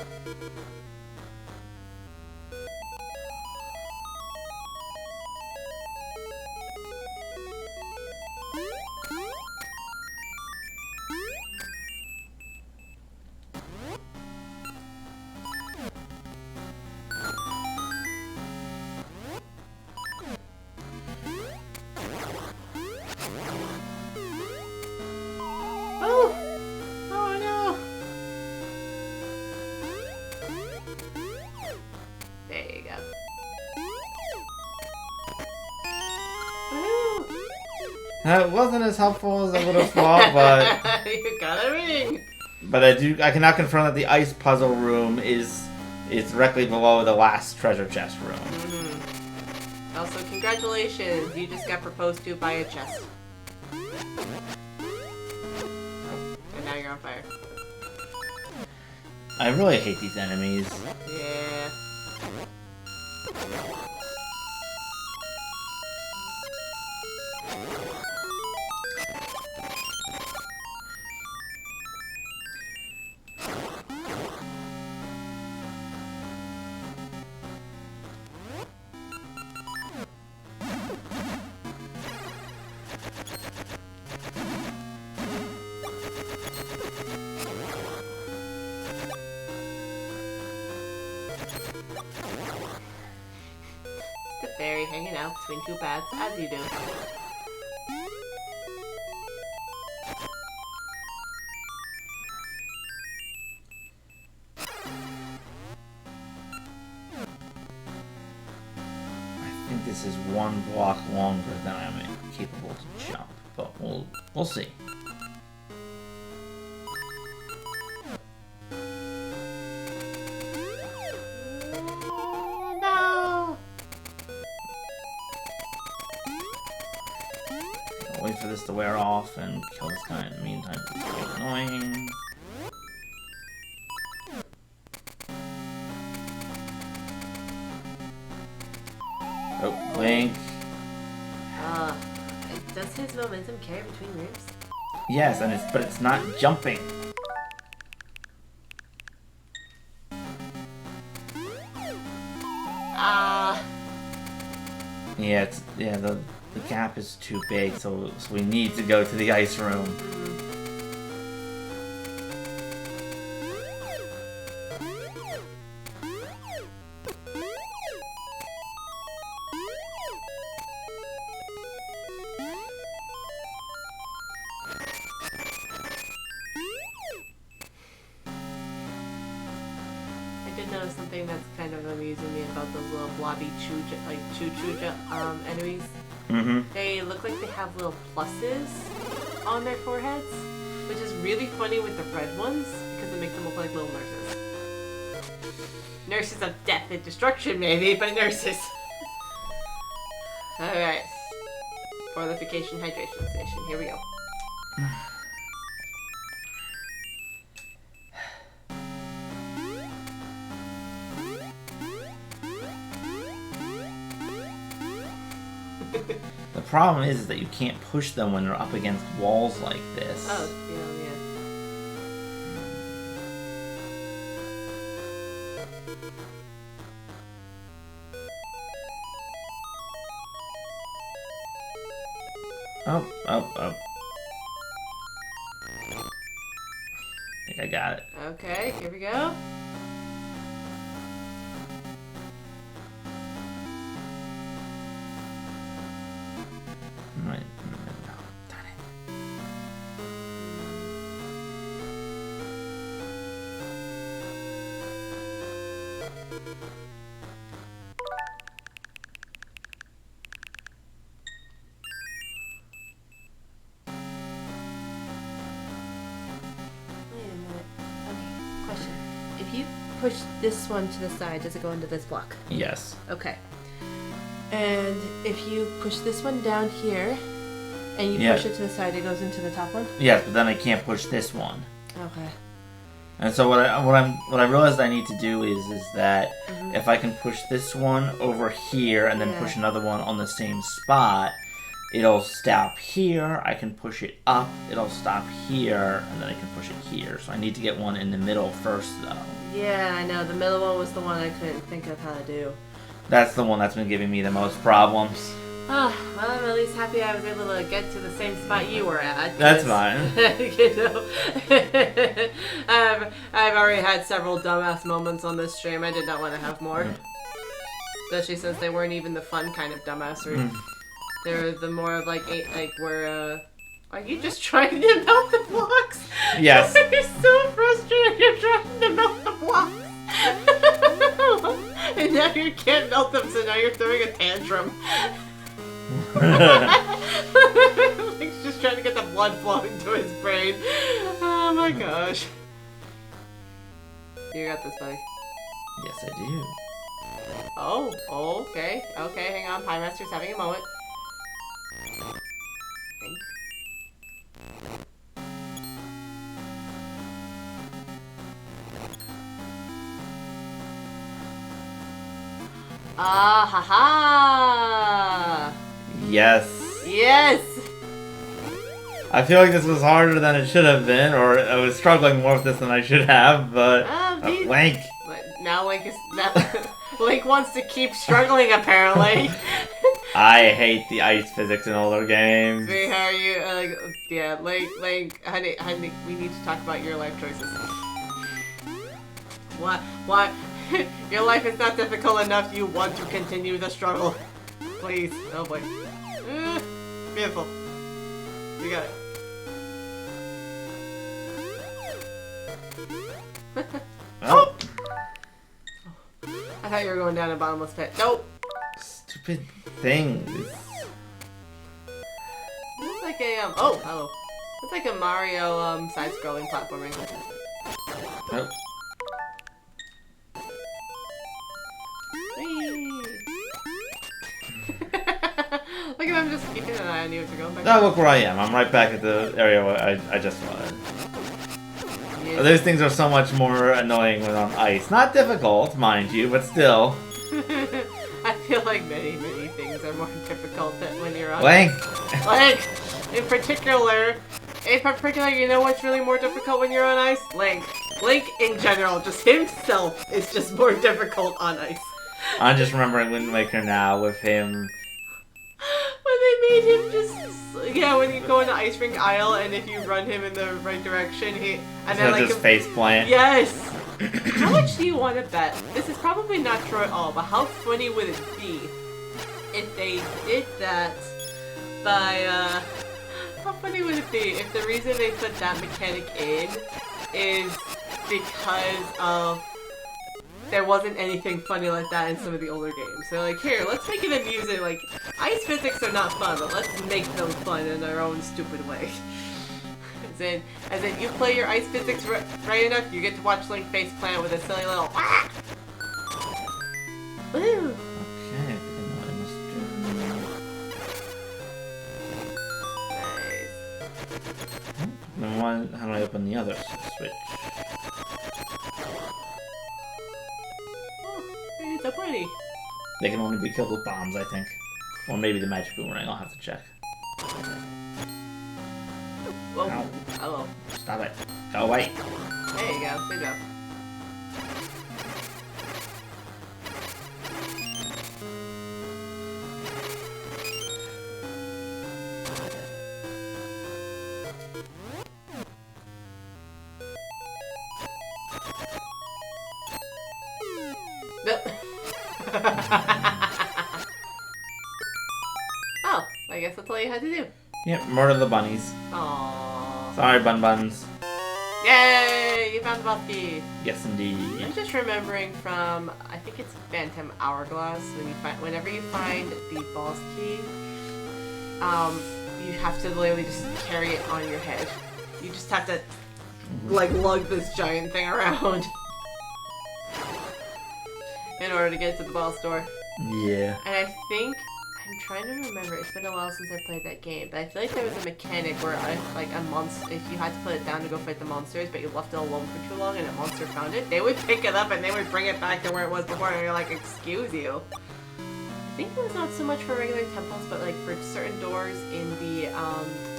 S1: Oh! Oh no! There you go. Woohoo!
S2: It wasn't as helpful as I would have thought, but...
S1: You got a ring!
S2: But I can now confirm that the ice puzzle room is directly below the last treasure chest room.
S1: Mm-hmm. Also, congratulations! You just got proposed to by a chest. And now you're on fire.
S2: I really hate these enemies.
S1: Yeah. Fairy hanging out between two paths, as you do.
S2: I think this is one block longer than I'm capable to jump, but we'll see. Wait for this to wear off and kill this guy in the meantime. It's really annoying. Oh, Link.
S1: Does his momentum carry between rooms?
S2: Yes, and but it's not jumping. Yeah, the gap is too big, so we need to go to the ice room.
S1: I did notice something that's kind of amusing me about those little blobby choo-choo enemies.
S2: Mm-hmm.
S1: They look like they have little pluses on their foreheads, which is really funny with the red ones because it makes them look like little nurses. Nurses of death and destruction, maybe, but nurses. Alright. Fortification hydration station. Here we go.
S2: The problem is that you can't push them when they're up against walls like this.
S1: Oh, yeah.
S2: Oh. I think I got it.
S1: Okay, here we go.
S2: Right. No, darn it.
S1: Wait a minute. Okay, question. If you push this one to the side, does it go into this block?
S2: Yes.
S1: Okay. And if you push this one down here, and you push it to the side, it goes into the top one?
S2: Yes, but then I can't push this one.
S1: Okay.
S2: And so what I realized I need to do is that if I can push this one over here and then push another one on the same spot, it'll stop here. I can push it up. It'll stop here, and then I can push it here. So I need to get one in the middle first, though.
S1: Yeah, I know. The middle one was the one I couldn't think of how to do.
S2: That's the one that's been giving me the most problems.
S1: Oh, well, I'm at least happy I was able to get to the same spot you were at.
S2: That's fine.
S1: You know, I've already had several dumbass moments on this stream. I did not want to have more. Especially since they weren't even the fun kind of dumbassery. They were the more of like where, are you just trying to melt the blocks?
S2: Yes.
S1: You're so frustrated. You're trying to melt the blocks. And now you can't melt them, so now you're throwing a tantrum. He's just trying to get the blood flowing to his brain. Oh my gosh. You got this, buddy.
S2: Yes, I do.
S1: Oh, okay. Okay, hang on. Piemaster's having a moment. Think. Ah, ha, ha.
S2: Yes.
S1: Yes.
S2: I feel like this was harder than it should have been, or I was struggling more with this than I should have, but Link.
S1: But now Link wants to keep struggling, apparently.
S2: I hate the ice physics in older games.
S1: Sweetheart, Link, honey, we need to talk about your life choices. What? Your life is not difficult enough. You want to continue the struggle. Please. Oh boy. Beautiful. You got it.
S2: Oh!
S1: I thought you were going down a bottomless pit. Nope.
S2: Stupid things.
S1: It's like a oh, hello. It's like a Mario side-scrolling platforming.
S2: Oh.
S1: Whee! Look at them just keeping an eye on you as you're going back.
S2: Now look where I am. I'm right back at the area where I just was.
S1: Yeah.
S2: Those things are so much more annoying when on ice. Not difficult, mind you, but still.
S1: I feel like many things are more difficult than when you're on
S2: Link!
S1: Link! In particular, you know what's really more difficult when you're on ice? Link. Link in general, just himself is just more difficult on ice.
S2: I'm just remembering Wind Waker now with him.
S1: When they made him just, yeah, when you go in the ice rink aisle and if you run him in the right direction, and then like
S2: just face plant.
S1: Yes. How much do you want to bet? This is probably not true at all, but how funny would it be if they did that by, how funny would it be if the reason they put that mechanic in is because there wasn't anything funny like that in some of the older games. So like, here, let's make it amusing. Like, ice physics are not fun, but let's make them fun in their own stupid way. As in, you play your ice physics right enough, you get to watch Link face plant with a silly little ah! Woo!
S2: Okay, I think I know what I must do.
S1: Nice.
S2: Then how do I open the other switch?
S1: Oh, it's so pretty.
S2: They can only be killed with bombs, I think. Or maybe the magic boomerang, I'll have to check.
S1: Whoa.
S2: Ow.
S1: Hello.
S2: Stop it. Go away.
S1: There you go. Good job. Oh, I guess that's all you had to do.
S2: Yep, murder the bunnies.
S1: Aww.
S2: Sorry, Bun Buns.
S1: Yay! You found the boss key.
S2: Yes, indeed.
S1: I'm just remembering from, I think it's Phantom Hourglass, whenever you find the boss key, you have to literally just carry it on your head. You just have to, like, lug this giant thing around in order to get to the boss door.
S2: Yeah.
S1: And I think, I'm trying to remember, it's been a while since I played that game, but I feel like there was a mechanic where, like, a monster, if you had to put it down to go fight the monsters, but you left it alone for too long and a monster found it, they would pick it up and they would bring it back to where it was before, and you're like, excuse you. I think it was not so much for regular temples, but, like, for certain doors in the,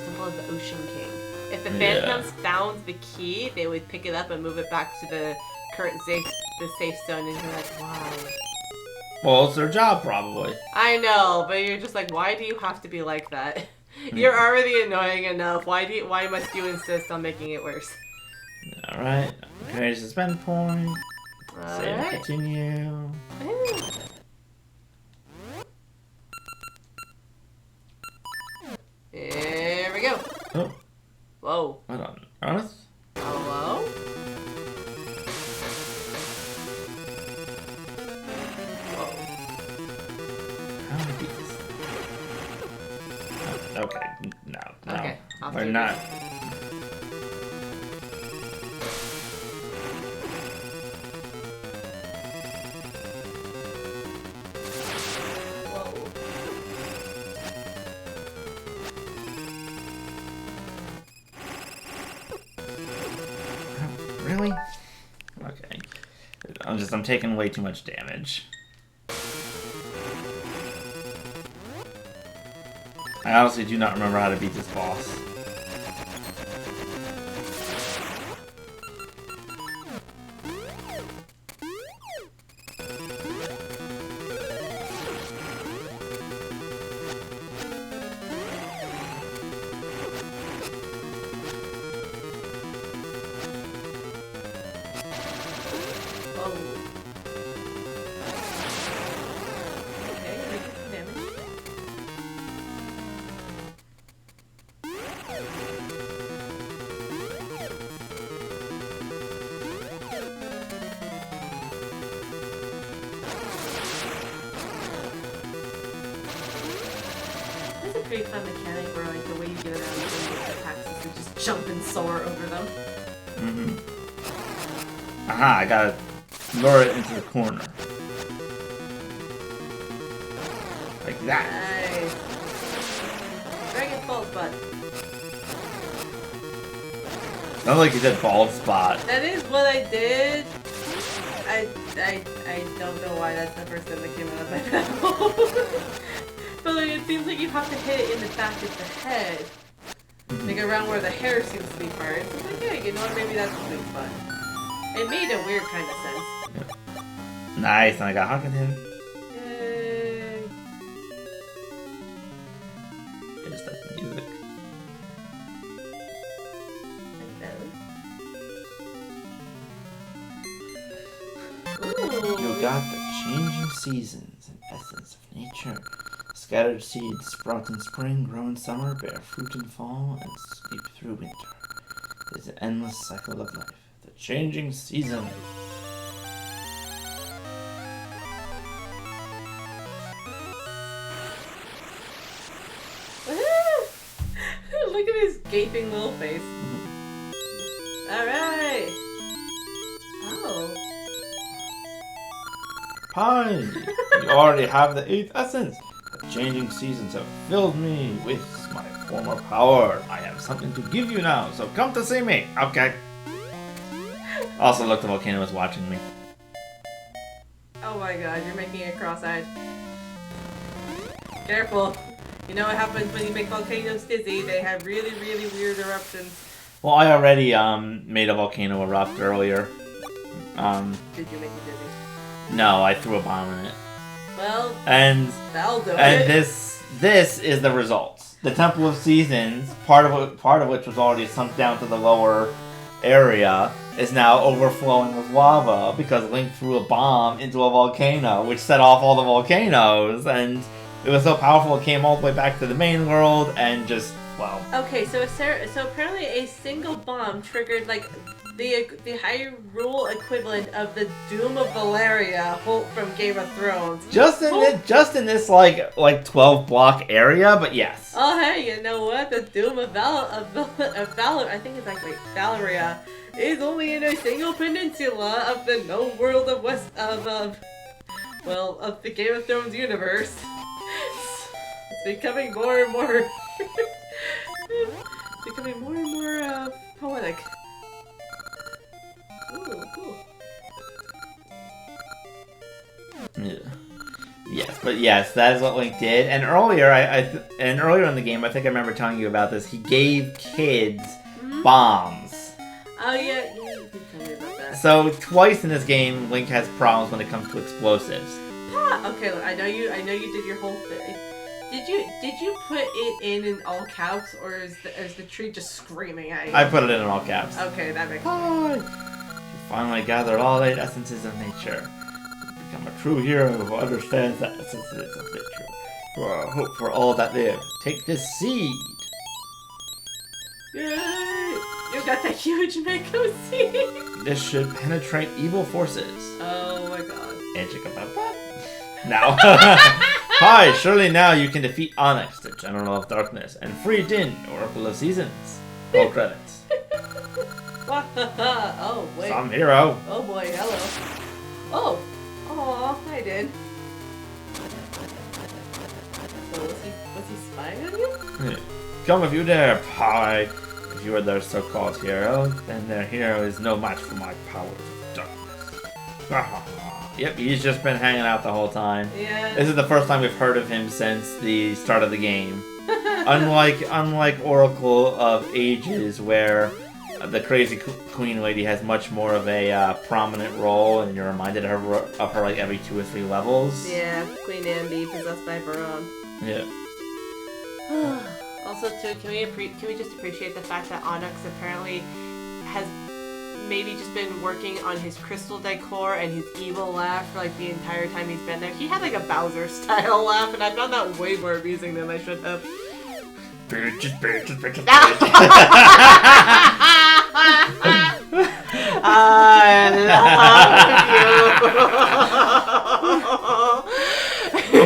S1: Temple of the Ocean King. If the Phantoms found the key, they would pick it up and move it back to the current safe zone, and you're like, wow.
S2: Well, it's their job, probably.
S1: I know, but you're just like, why do you have to be like that? You're already annoying enough. Why must you insist on making it worse?
S2: Alright. Create a suspend point. Save and
S1: Alright.
S2: continue.
S1: Here we go.
S2: Oh,
S1: Whoa.
S2: hold on Earth?
S1: Hello? Whoa.
S2: How do I beat this? Oh, okay, no.
S1: Okay, I'll
S2: We're
S1: do
S2: not.
S1: Whoa.
S2: Really? Okay. I'm taking way too much damage. I honestly do not remember how to beat this boss.
S1: Oh. Okay, I did some damage. a pretty fun mechanic where like the way you get around the attacks is to just jump and soar over them.
S2: Aha, I gotta lure it into the corner. Like that.
S1: Nice. Dragon Falls butt.
S2: Not like you said bald spot.
S1: That is what I did. I don't know why that's the first thing that came out of my mouth. But like, it seems like you have to hit it in the back of the head. Like around where the hair seems to be part. So like, yeah, you know what, maybe that's the sweet spot. It made a weird kind of sense.
S2: Nice, and I got Hakunin.
S1: Yay.
S2: I just like the music. You got the changing seasons and essence of nature. Scattered seeds sprout in spring, grow in summer, bear fruit in fall, and sleep through winter. It is an endless cycle of life. The changing season.
S1: Look at his gaping little face. Alright! Oh.
S2: Pine! You already have the 8th essence. The changing seasons have filled me with my former power. I have something to give you now, so come to see me. Okay. Also, look, the volcano is watching me.
S1: Oh my god, you're making it cross-eyed. Careful. You know what happens when you make volcanoes dizzy? They have really, really weird eruptions.
S2: Well, I already made a volcano erupt earlier.
S1: Did you make it dizzy?
S2: No, I threw a bomb in it.
S1: Well,
S2: And
S1: that'll do
S2: and
S1: it.
S2: this is the results. The Temple of Seasons, part of which was already sunk down to the lower area, is now overflowing with lava because Link threw a bomb into a volcano, which set off all the volcanoes, and it was so powerful it came all the way back to the main world and just, well.
S1: Okay, so apparently a single bomb triggered like the Hyrule equivalent of the Doom of Valeria from Game of Thrones.
S2: Just in this like 12 block area, but yes.
S1: Oh hey, you know what? The Doom of Valor, I think it's like wait, Valeria, is only in a single peninsula of the known world of of the Game of Thrones universe. It's becoming more and more poetic. Ooh, cool.
S2: Yeah. Yes, but yes, that is what Link did. And earlier, earlier in the game, I think I remember telling you about this. He gave kids bombs.
S1: Oh yeah, you did tell me about that.
S2: So twice in this game, Link has problems when it comes to explosives.
S1: Okay, look, I know you did your whole thing. Did you put it in all caps, or is the tree just screaming at you?
S2: I put it in all caps.
S1: Okay, that makes
S2: sense. You finally gathered all 8 essences of nature. You become a true hero who understands that essences of nature. For a hope for all that live. Take this seed.
S1: Yay! You got that huge Mako seed!
S2: This should penetrate evil forces.
S1: Oh my god.
S2: And now. Hi, surely now you can defeat Onyx, the General of Darkness, and free Din, Oracle of Seasons. Roll credits.
S1: Oh, wait.
S2: Some hero.
S1: Oh boy, hello. Oh! Aw, hi Din. So was he spying on you?
S2: Come if you dare, Pi. If you are their so-called hero, then their hero is no match for my powers of darkness. Yep, he's just been hanging out the whole time.
S1: Yeah.
S2: This is the first time we've heard of him since the start of the game. Unlike Oracle of Ages, where the crazy queen lady has much more of a prominent role, and you're reminded of her like every 2 or 3 levels.
S1: Yeah, Queen Ambi possessed by Baron.
S2: Yeah.
S1: Also, too, can we just appreciate the fact that Onyx apparently has maybe just been working on his crystal decor and his evil laugh for like the entire time he's been there. He had like a Bowser style laugh, and I found that way more amusing than I should have.
S2: Bitches.
S1: I love you.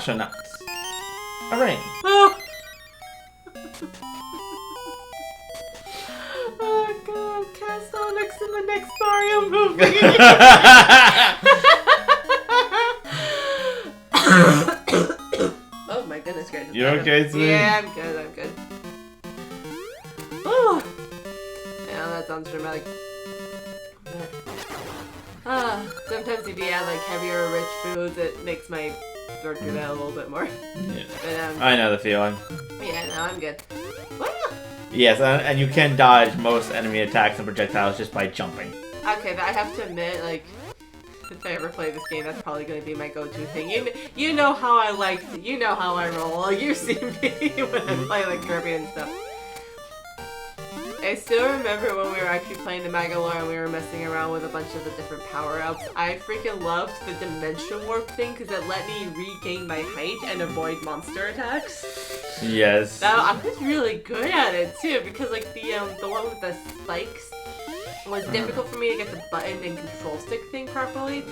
S2: cashew nuts. A ring.
S1: Oh. Oh god, cast Onyx in the next Mario movie. Oh my goodness gracious.
S2: You okay, Sue?
S1: Yeah, I'm good. Oh. Yeah, that sounds dramatic. Sometimes if you add like heavier rich foods, it makes my throat do that a little bit more.
S2: Yeah.
S1: But,
S2: I know the feeling.
S1: yeah, no, I'm good. Wow.
S2: Yes, and you can dodge most enemy attacks and projectiles just by jumping.
S1: Okay, but I have to admit, like, if I ever play this game, that's probably going to be my go-to thing. You know how I like, you know how I roll. Like, you see me when I play like Kirby and stuff. I still remember when we were actually playing the Magalore and we were messing around with a bunch of the different power-ups. I freaking loved the Dimension Warp thing because it let me regain my height and avoid monster attacks.
S2: Yes.
S1: Now, I was really good at it too because like the one with the spikes was difficult for me to get the button and control stick thing properly,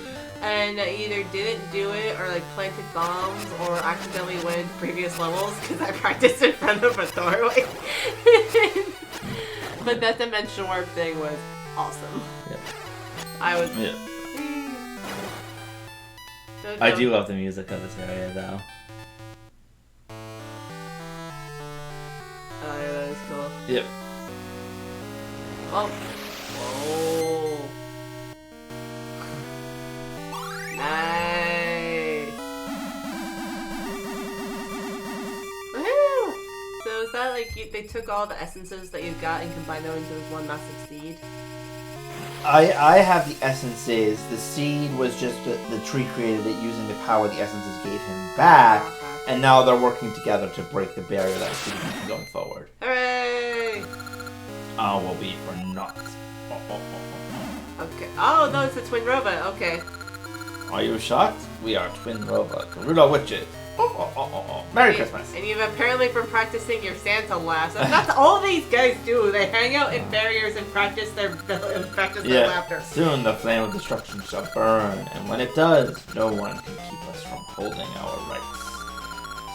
S1: and I either didn't do it or like planted bombs or accidentally went into previous levels because I practiced in front of a doorway. But that Dimension Warp thing was awesome.
S2: Yeah.
S1: I was.
S2: Yeah. I do love the music of this area, though.
S1: Oh yeah, that is cool.
S2: Yep.
S1: Oh. Oh. Nice. Woohoo! So is that like they took all the essences that you got and combined them into this one massive seed?
S3: I have the essences. The seed was just the tree created it using the power the essences gave him back, and now they're working together to break the barrier that's keeping him going forward.
S1: Hooray!
S3: All will be for naught.
S1: Okay. Oh no, it's a twin robot. Okay.
S3: Are you shocked? We are twin robots, Gerudo witches. Merry Christmas.
S1: And you've apparently been practicing your Santa laughs. And that's all these guys do. They hang out in barriers and practice their laughter.
S3: Soon the flame of destruction shall burn, and when it does, no one can keep us from holding our rights.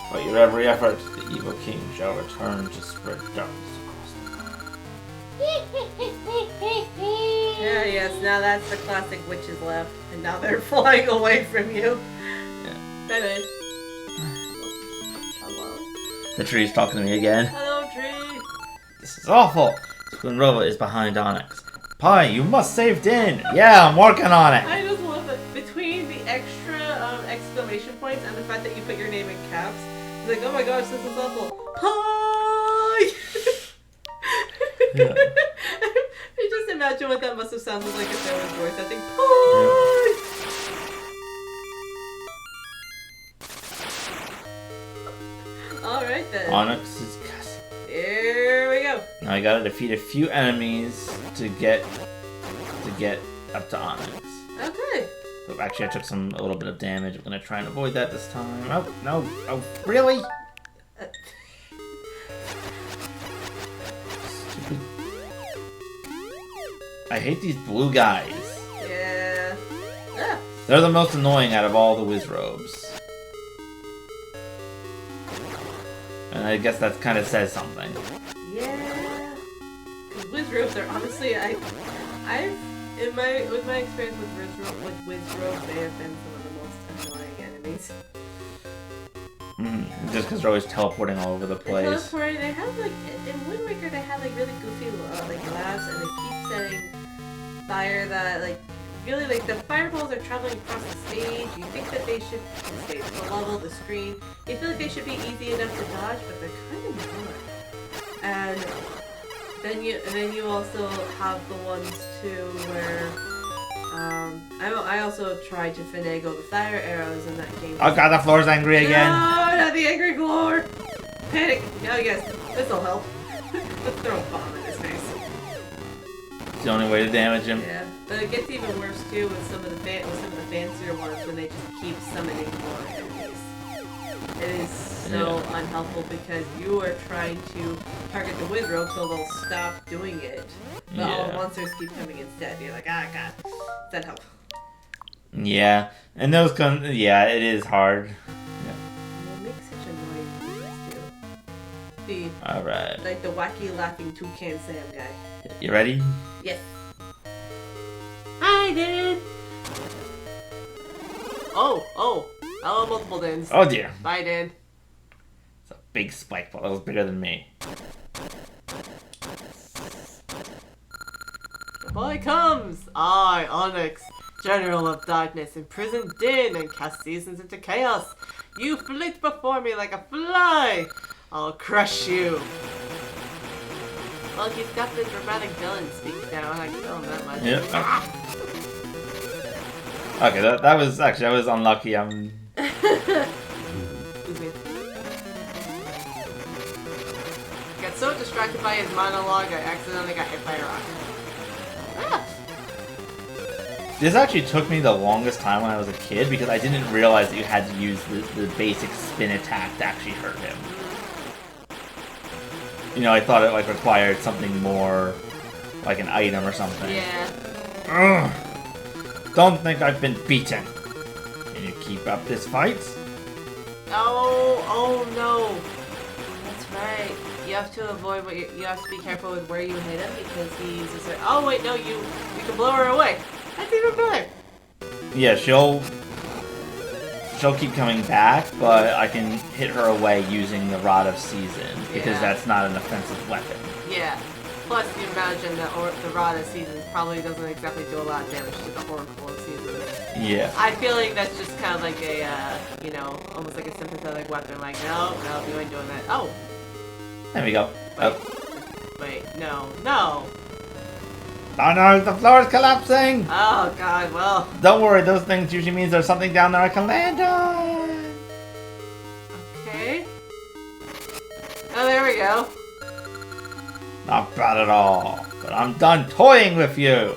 S3: Despite your every effort, the evil king shall return to spread darkness across the land.
S1: Yeah, yes, now that's the classic witches laugh. And now they're flying away from you.
S3: Yeah.
S1: Bye-bye. Hello.
S2: The tree's talking to me again.
S1: Hello, tree.
S2: This is awful. Twin Robot is behind Onyx. Pi, you must save Din. Yeah, I'm working on it.
S1: I just love it. Between the extra exclamation points and the fact that you put your name in caps, it's like, oh my gosh, this is awful. Pi!
S2: Yeah.
S1: I just imagine what that must have sounded like if there was voice acting. Pi! Alright then.
S2: Onyx's castle.
S1: Here we go.
S2: Now I gotta defeat a few enemies to get up to Onyx.
S1: Okay.
S2: Oh, actually, I took a little bit of damage. I'm gonna try and avoid that this time. Oh no! Oh really? Stupid. I hate these blue guys.
S1: Yeah. Ah.
S2: They're the most annoying out of all the Wizrobes. And I guess that kind of says something.
S1: Yeah. Because Wizrobes are honestly, with my experience with Wizrobes, they have been some of the most annoying enemies.
S2: Just because they're always teleporting all over the place.
S1: Teleporting, they have like, in Wind Waker they have like really goofy like labs, and they keep setting fire that like, really like the fireballs are traveling across the stage. You think that they should, the level, the screen, you feel like they should be easy enough to dodge, but they're kind of not. And then you also have the ones too where I also tried to finagle the fire arrows in that game.
S2: Oh god, the floor's angry again.
S1: No, not the angry floor. Panic. Oh yes, this'll help. Let's throw a bomb in his face.
S2: It's the only way to damage him.
S1: Yeah, but it gets even worse too with some of the fancier ones when they just keep summoning more enemies. It is so unhelpful because you are trying to target the Wizrobe so they'll stop doing it. But all the monsters keep coming instead. You're like, ah, god, does that help?
S2: Yeah, and those it is hard. Yeah.
S1: The
S2: Alright.
S1: like the wacky laughing toucan Sam guy.
S2: You ready?
S1: Yes. I did. Oh, hello, multiple dins.
S2: Oh dear.
S1: Bye, Dan.
S2: It's a big spike ball. That was bigger than me.
S1: The boy comes. I, Onyx, General of Darkness, imprison Din and cast seasons into chaos. You flit before me like a fly. I'll crush you. Well, he's got the dramatic villain speak now, and I can tell him that much.
S2: Yep. Okay, that was actually, I was unlucky.
S1: Excuse me. Got so distracted by his monologue, I accidentally got hit by a rock. Ah!
S2: This actually took me the longest time when I was a kid because I didn't realize that you had to use the basic spin attack to actually hurt him. You know, I thought it like required something more, like an item or something.
S1: Yeah.
S2: Ugh. Don't think I've been beaten. Can you keep up this fight?
S1: Oh no. That's right. You have to avoid what you have to be careful with where you hit him because he's just like, oh wait, no, you can blow her away. That's even better.
S2: Yeah, she'll keep coming back, but I can hit her away using the Rod of Seasons because
S1: Yeah.
S2: that's not an offensive weapon.
S1: Yeah. Plus, you imagine that the Rod of Seasons probably doesn't exactly do a lot of damage to the Oracle of Seasons.
S2: Yeah.
S1: I feel like that's just kind of like a, you know, almost like a sympathetic weapon. Like, no, you ain't doing that. Oh,
S2: There we go. Oh.
S1: wait, no.
S2: Oh no, the floor is collapsing!
S1: Oh, God, well,
S2: Don't worry, those things usually means there's something down there I can land on!
S1: okay. Oh, there we go.
S2: Not bad at all, but I'm done toying with you!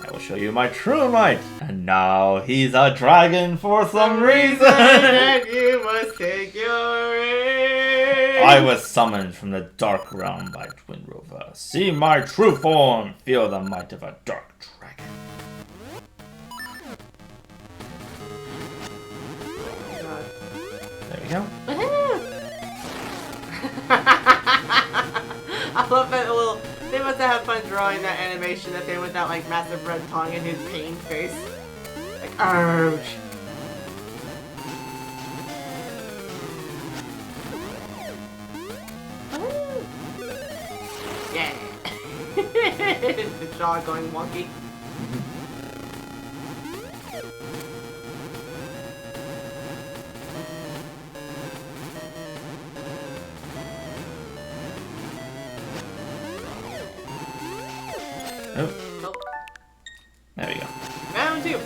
S2: I will show you my true might! And now he's a dragon for some reason!
S1: And you must take your aim.
S2: I was summoned from the dark realm by Twin Rover. See my true form! Feel the might of a dark dragon.
S1: God.
S2: There we go.
S1: I love that little. They must have had fun drawing that animation of him with that like massive red tongue and his pain face. Like, ouch. Yeah. The jaw going wonky.
S2: Oh,
S1: Oh,
S2: there we go.
S1: round two.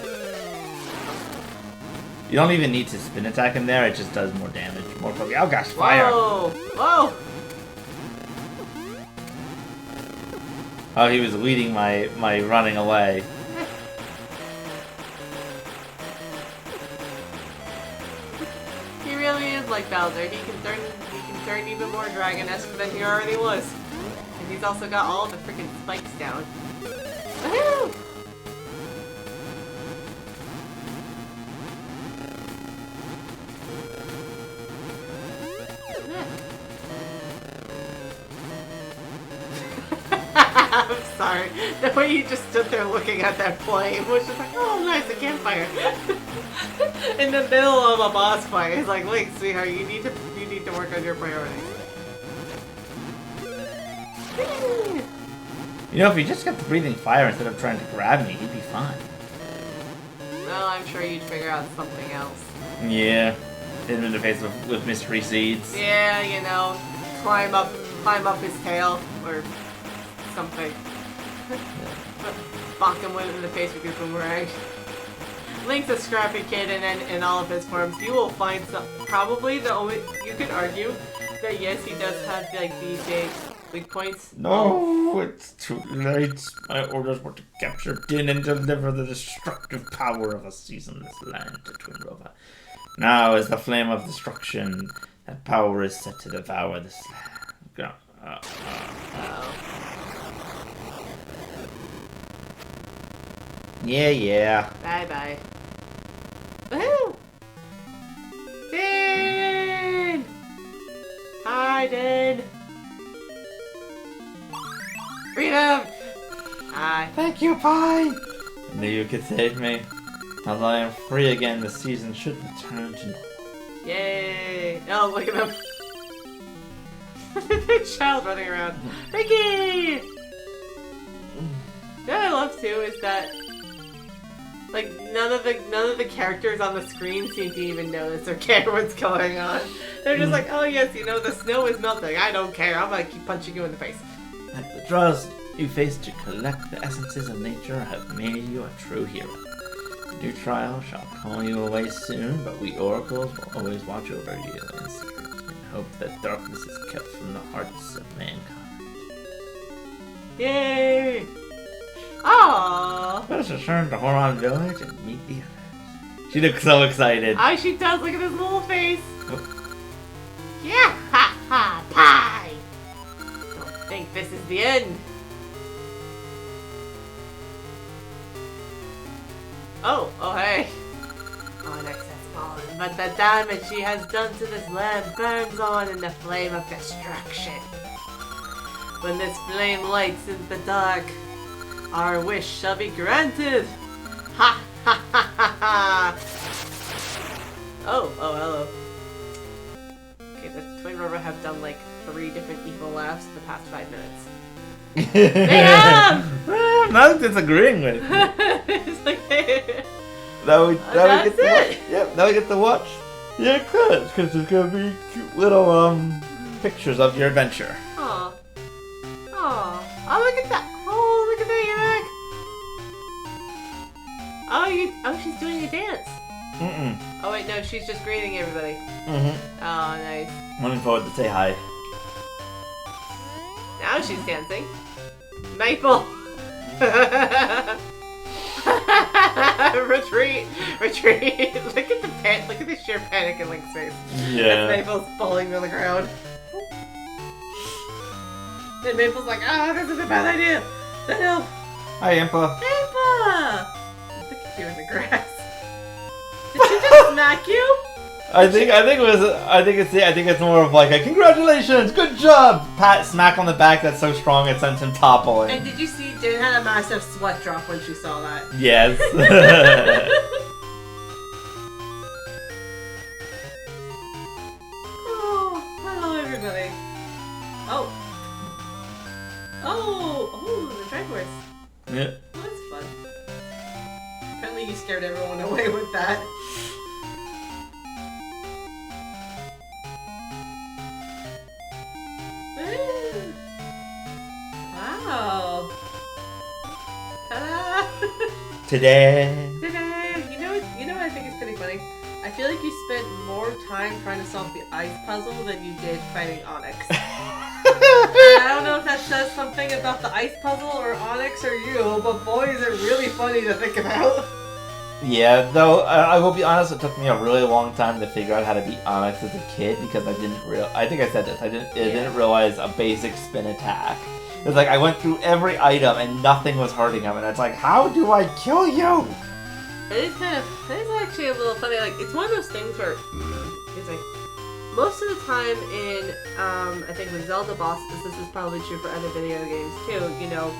S2: You don't even need to spin attack him there, it just does more damage. More poke. Oh gosh, fire!
S1: Whoa! Whoa!
S2: Oh, he was leading my running away.
S1: He really is like Bowser. He can turn even more dragon-esque than he already was. And he's also got all the freaking spikes down. Woohoo! I'm sorry. The way you just stood there looking at that flame was just like, oh, nice, a campfire. In the middle of a boss fight, it's like, wait, sweetheart, you need to work on your priorities.
S2: You know, if he just kept breathing fire instead of trying to grab me, he'd be fine.
S1: Well, I'm sure you'd figure out something else.
S2: Yeah. Hit him in the face with mystery seeds.
S1: Yeah, you know, climb up his tail or something. Bonk him in the face with your boomerang. Link's a scrappy kid, and then in all of his forms, you will find some. Probably the only you could argue that yes, he does have like these big weak points.
S2: No, it's too late. My orders were to capture Din and deliver the destructive power of a seasonless land to Twin Rover. Now, as the flame of destruction, that power is set to devour this land. Go. Yeah.
S1: Bye bye. Woohoo! Din! Hi, I did. Freedom! Hi.
S2: Thank you, Pi! I knew you could save me. Now that I am free again, the season should return to normal.
S1: Yay! Oh, look at them. The child running around. Ricky! What I love too is that like none of the characters on the screen seem to even notice or care what's going on. They're just like, oh yes, you know, the snow is melting. I don't care. I'm gonna keep punching you in the face.
S2: And the draws you face to collect the essences of nature have made you a true hero. The new trial shall call you away soon, but we oracles will always watch over you in secret, in hope that darkness is kept from the hearts of mankind.
S1: Yay! Aww!
S2: Let us return to Horon Village and meet the others. She looks so excited.
S1: Oh, she does. Look at his little face.
S2: Oh.
S1: Yeah! Ha ha! Pie! Don't think this is the end. Oh, hey. Onyx has fallen, but the damage she has done to this land burns on in the flame of destruction. When this flame lights in the dark, our wish shall be granted. Ha ha ha ha ha! Oh, hello. Okay, the Twin River have done like 3 different evil laughs in the past 5 minutes. They have!
S2: I'm not disagreeing with you.
S1: It's like,
S2: Now we
S1: that's
S2: get
S1: it!
S2: Yep, now we get to watch your clips, because there's gonna be cute little pictures of your adventure.
S1: Aw. Aw. Oh, look at that! Oh, look at that yak! Oh, she's doing a dance. Oh wait, no, she's just greeting everybody. Oh, nice.
S2: Looking forward to say hi.
S1: Now she's dancing. Maple! Retreat! Retreat! Look at the sheer panic in Link's face.
S2: Yeah.
S1: As Maple's falling to the ground. And Maple's like, this is a bad idea! No!
S2: Hi, Impa.
S1: Maple! Look at you in the grass. Did she just smack you?
S2: I think it's more of like a congratulations, good job, pat, smack on the back that's so strong it sends him toppling.
S1: And did you see Jen had a massive sweat drop when she saw that?
S2: Yes.
S1: Oh, hello everybody. Oh, the Triforce.
S2: Yeah.
S1: Oh, that's fun. Apparently you scared everyone away with that. Wow. Ta-da!
S2: Today.
S1: Today! You know what I think is pretty funny? I feel like you spent more time trying to solve the ice puzzle than you did fighting Onyx. I don't know if that says something about the ice puzzle or Onyx or you, but boys are really funny to think about.
S2: Yeah, though I will be honest, it took me a really long time to figure out how to beat Onyx as a kid because I think I said this. I didn't realize a basic spin attack. It's like I went through every item and nothing was hurting him, and it's like, how do I kill you?
S1: It is actually a little funny. Like, it's one of those things where it's like most of the time in I think with Zelda bosses, this is probably true for other video games too. You know,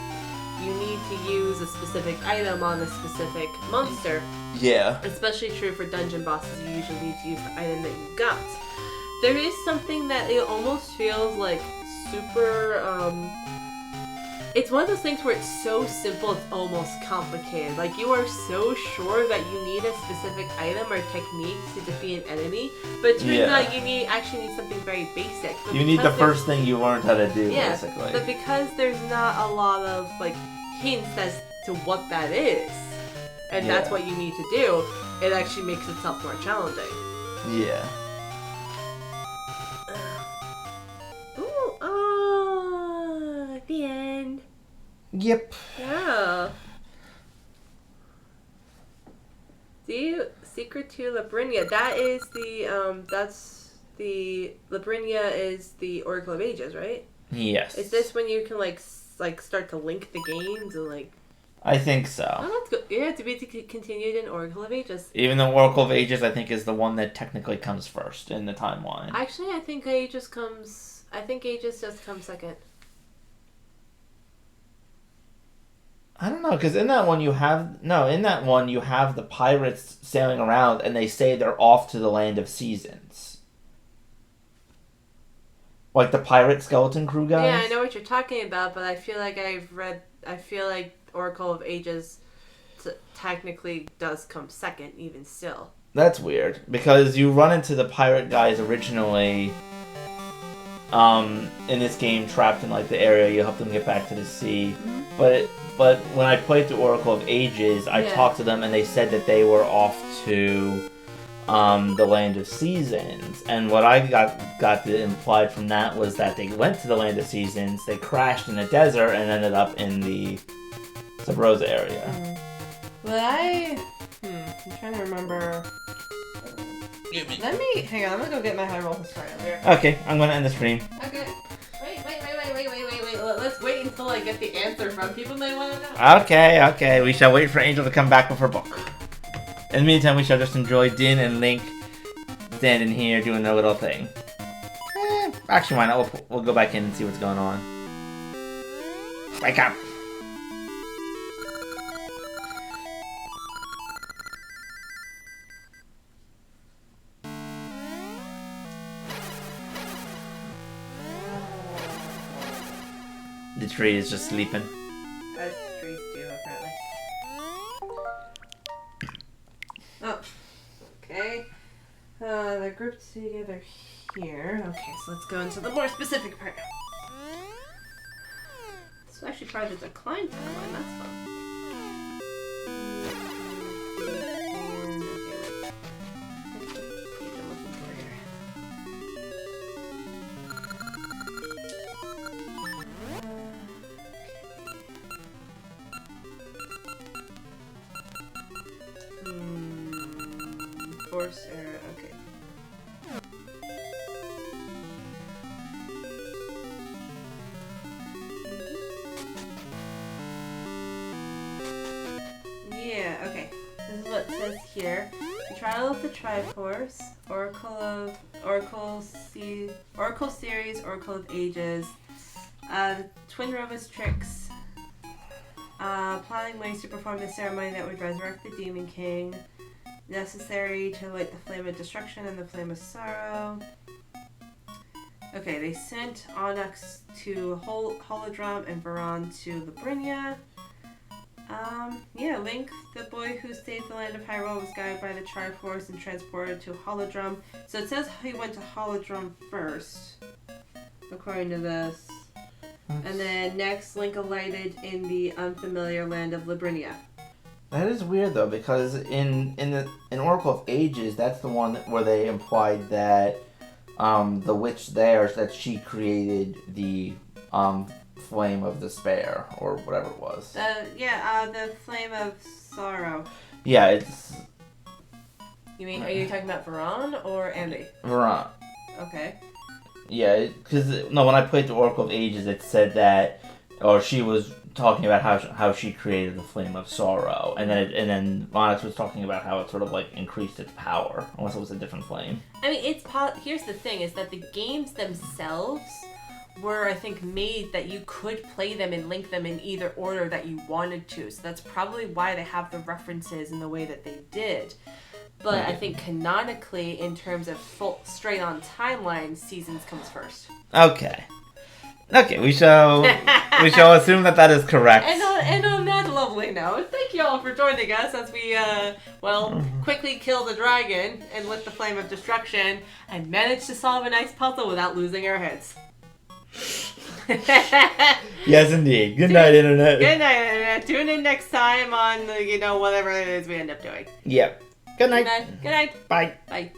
S1: you need to use a specific item on a specific monster.
S2: Yeah.
S1: Especially true for dungeon bosses. You usually need to use the item that you got. There is something that it almost feels like super. It's one of those things where it's so simple, it's almost complicated. Like, you are so sure that you need a specific item or technique to defeat an enemy, but it turns out you actually need something very basic. But
S2: you need the first thing you learned how to do, basically.
S1: But because there's not a lot of, like, hints as to what that is, and that's what you need to do, it actually makes itself more challenging.
S2: Yeah.
S1: The end.
S2: Yep.
S1: Yeah. Secret to Labrinia. That is Labrinia is the Oracle of Ages, right?
S2: Yes.
S1: Is this when you can like start to link the games and like?
S2: I think so.
S1: Oh, that's good. Yeah, to be continued in Oracle of Ages.
S2: Even though Oracle of Ages, I think, is the one that technically comes first in the timeline.
S1: Actually, I think Ages just comes second.
S2: I don't know, because in that one you have the pirates sailing around, and they say they're off to the Land of Seasons. Like the pirate skeleton crew guys?
S1: Yeah, I know what you're talking about, but I feel like Oracle of Ages technically does come second, even still.
S2: That's weird, because you run into the pirate guys originally in this game, trapped in like the area. You help them get back to the sea. Mm-hmm. But when I played the Oracle of Ages, I talked to them, and they said that they were off to the Land of Seasons. And what I got implied from that was that they went to the Land of Seasons, they crashed in the desert, and ended up in the Sub-Rosa area.
S1: I'm trying to remember. Hang on, I'm gonna go get my Hyrule historian.
S2: Okay, I'm gonna end the stream.
S1: Okay. Wait. Let's wait until I get the answer from people they want to know.
S2: Okay. We shall wait for Angel to come back with her book. In the meantime, we shall just enjoy Din and Link standing here doing their little thing. Actually, why not? We'll go back in and see what's going on. Wake up! The tree is just sleeping.
S1: As trees do, apparently. Oh. Okay. They're grouped together here. Okay, so let's go into the more specific part. This is actually part of the decline timeline. That's fun. Force error, okay. Yeah, okay. This is what it says here. The Trial of the Triforce, Oracle Series, Oracle of Ages, Twin Rova's tricks, plotting ways to perform the ceremony that would resurrect the Demon King, necessary to light the flame of destruction and the flame of sorrow. Okay, they sent Onyx to Holodrum and Varan to Labrinia. Link, the boy who saved the land of Hyrule, was guided by the Triforce and transported to Holodrum. So it says he went to Holodrum first, according to this. And then next, Link alighted in the unfamiliar land of Labrinia.
S2: That is weird though, because in Oracle of Ages, that's the one where they implied that the witch there, that she created the flame of despair or whatever it was.
S1: The flame of sorrow.
S2: Yeah, it's.
S1: You mean, are you talking about Varan or Ambi?
S2: Varan.
S1: Okay.
S2: Yeah, because when I played the Oracle of Ages, it said that, or she was talking about how she created the flame of sorrow, and then Onyx was talking about how it sort of like increased its power, unless it was a different flame.
S1: I mean, here's the thing: is that the games themselves were, I think, made that you could play them and link them in either order that you wanted to. So that's probably why they have the references in the way that they did. But I think canonically, in terms of full straight-on timeline, Seasons comes first.
S2: Okay, we shall assume that is correct.
S1: And on that lovely note, thank you all for joining us as we, quickly kill the dragon and lit the flame of destruction and managed to solve a nice puzzle without losing our heads.
S2: Yes, indeed. Good night, Internet.
S1: Good night, Internet. Tune in next time on, whatever it is we end up doing.
S2: Yep. Good night.
S1: Good night.
S2: Bye.
S1: Bye.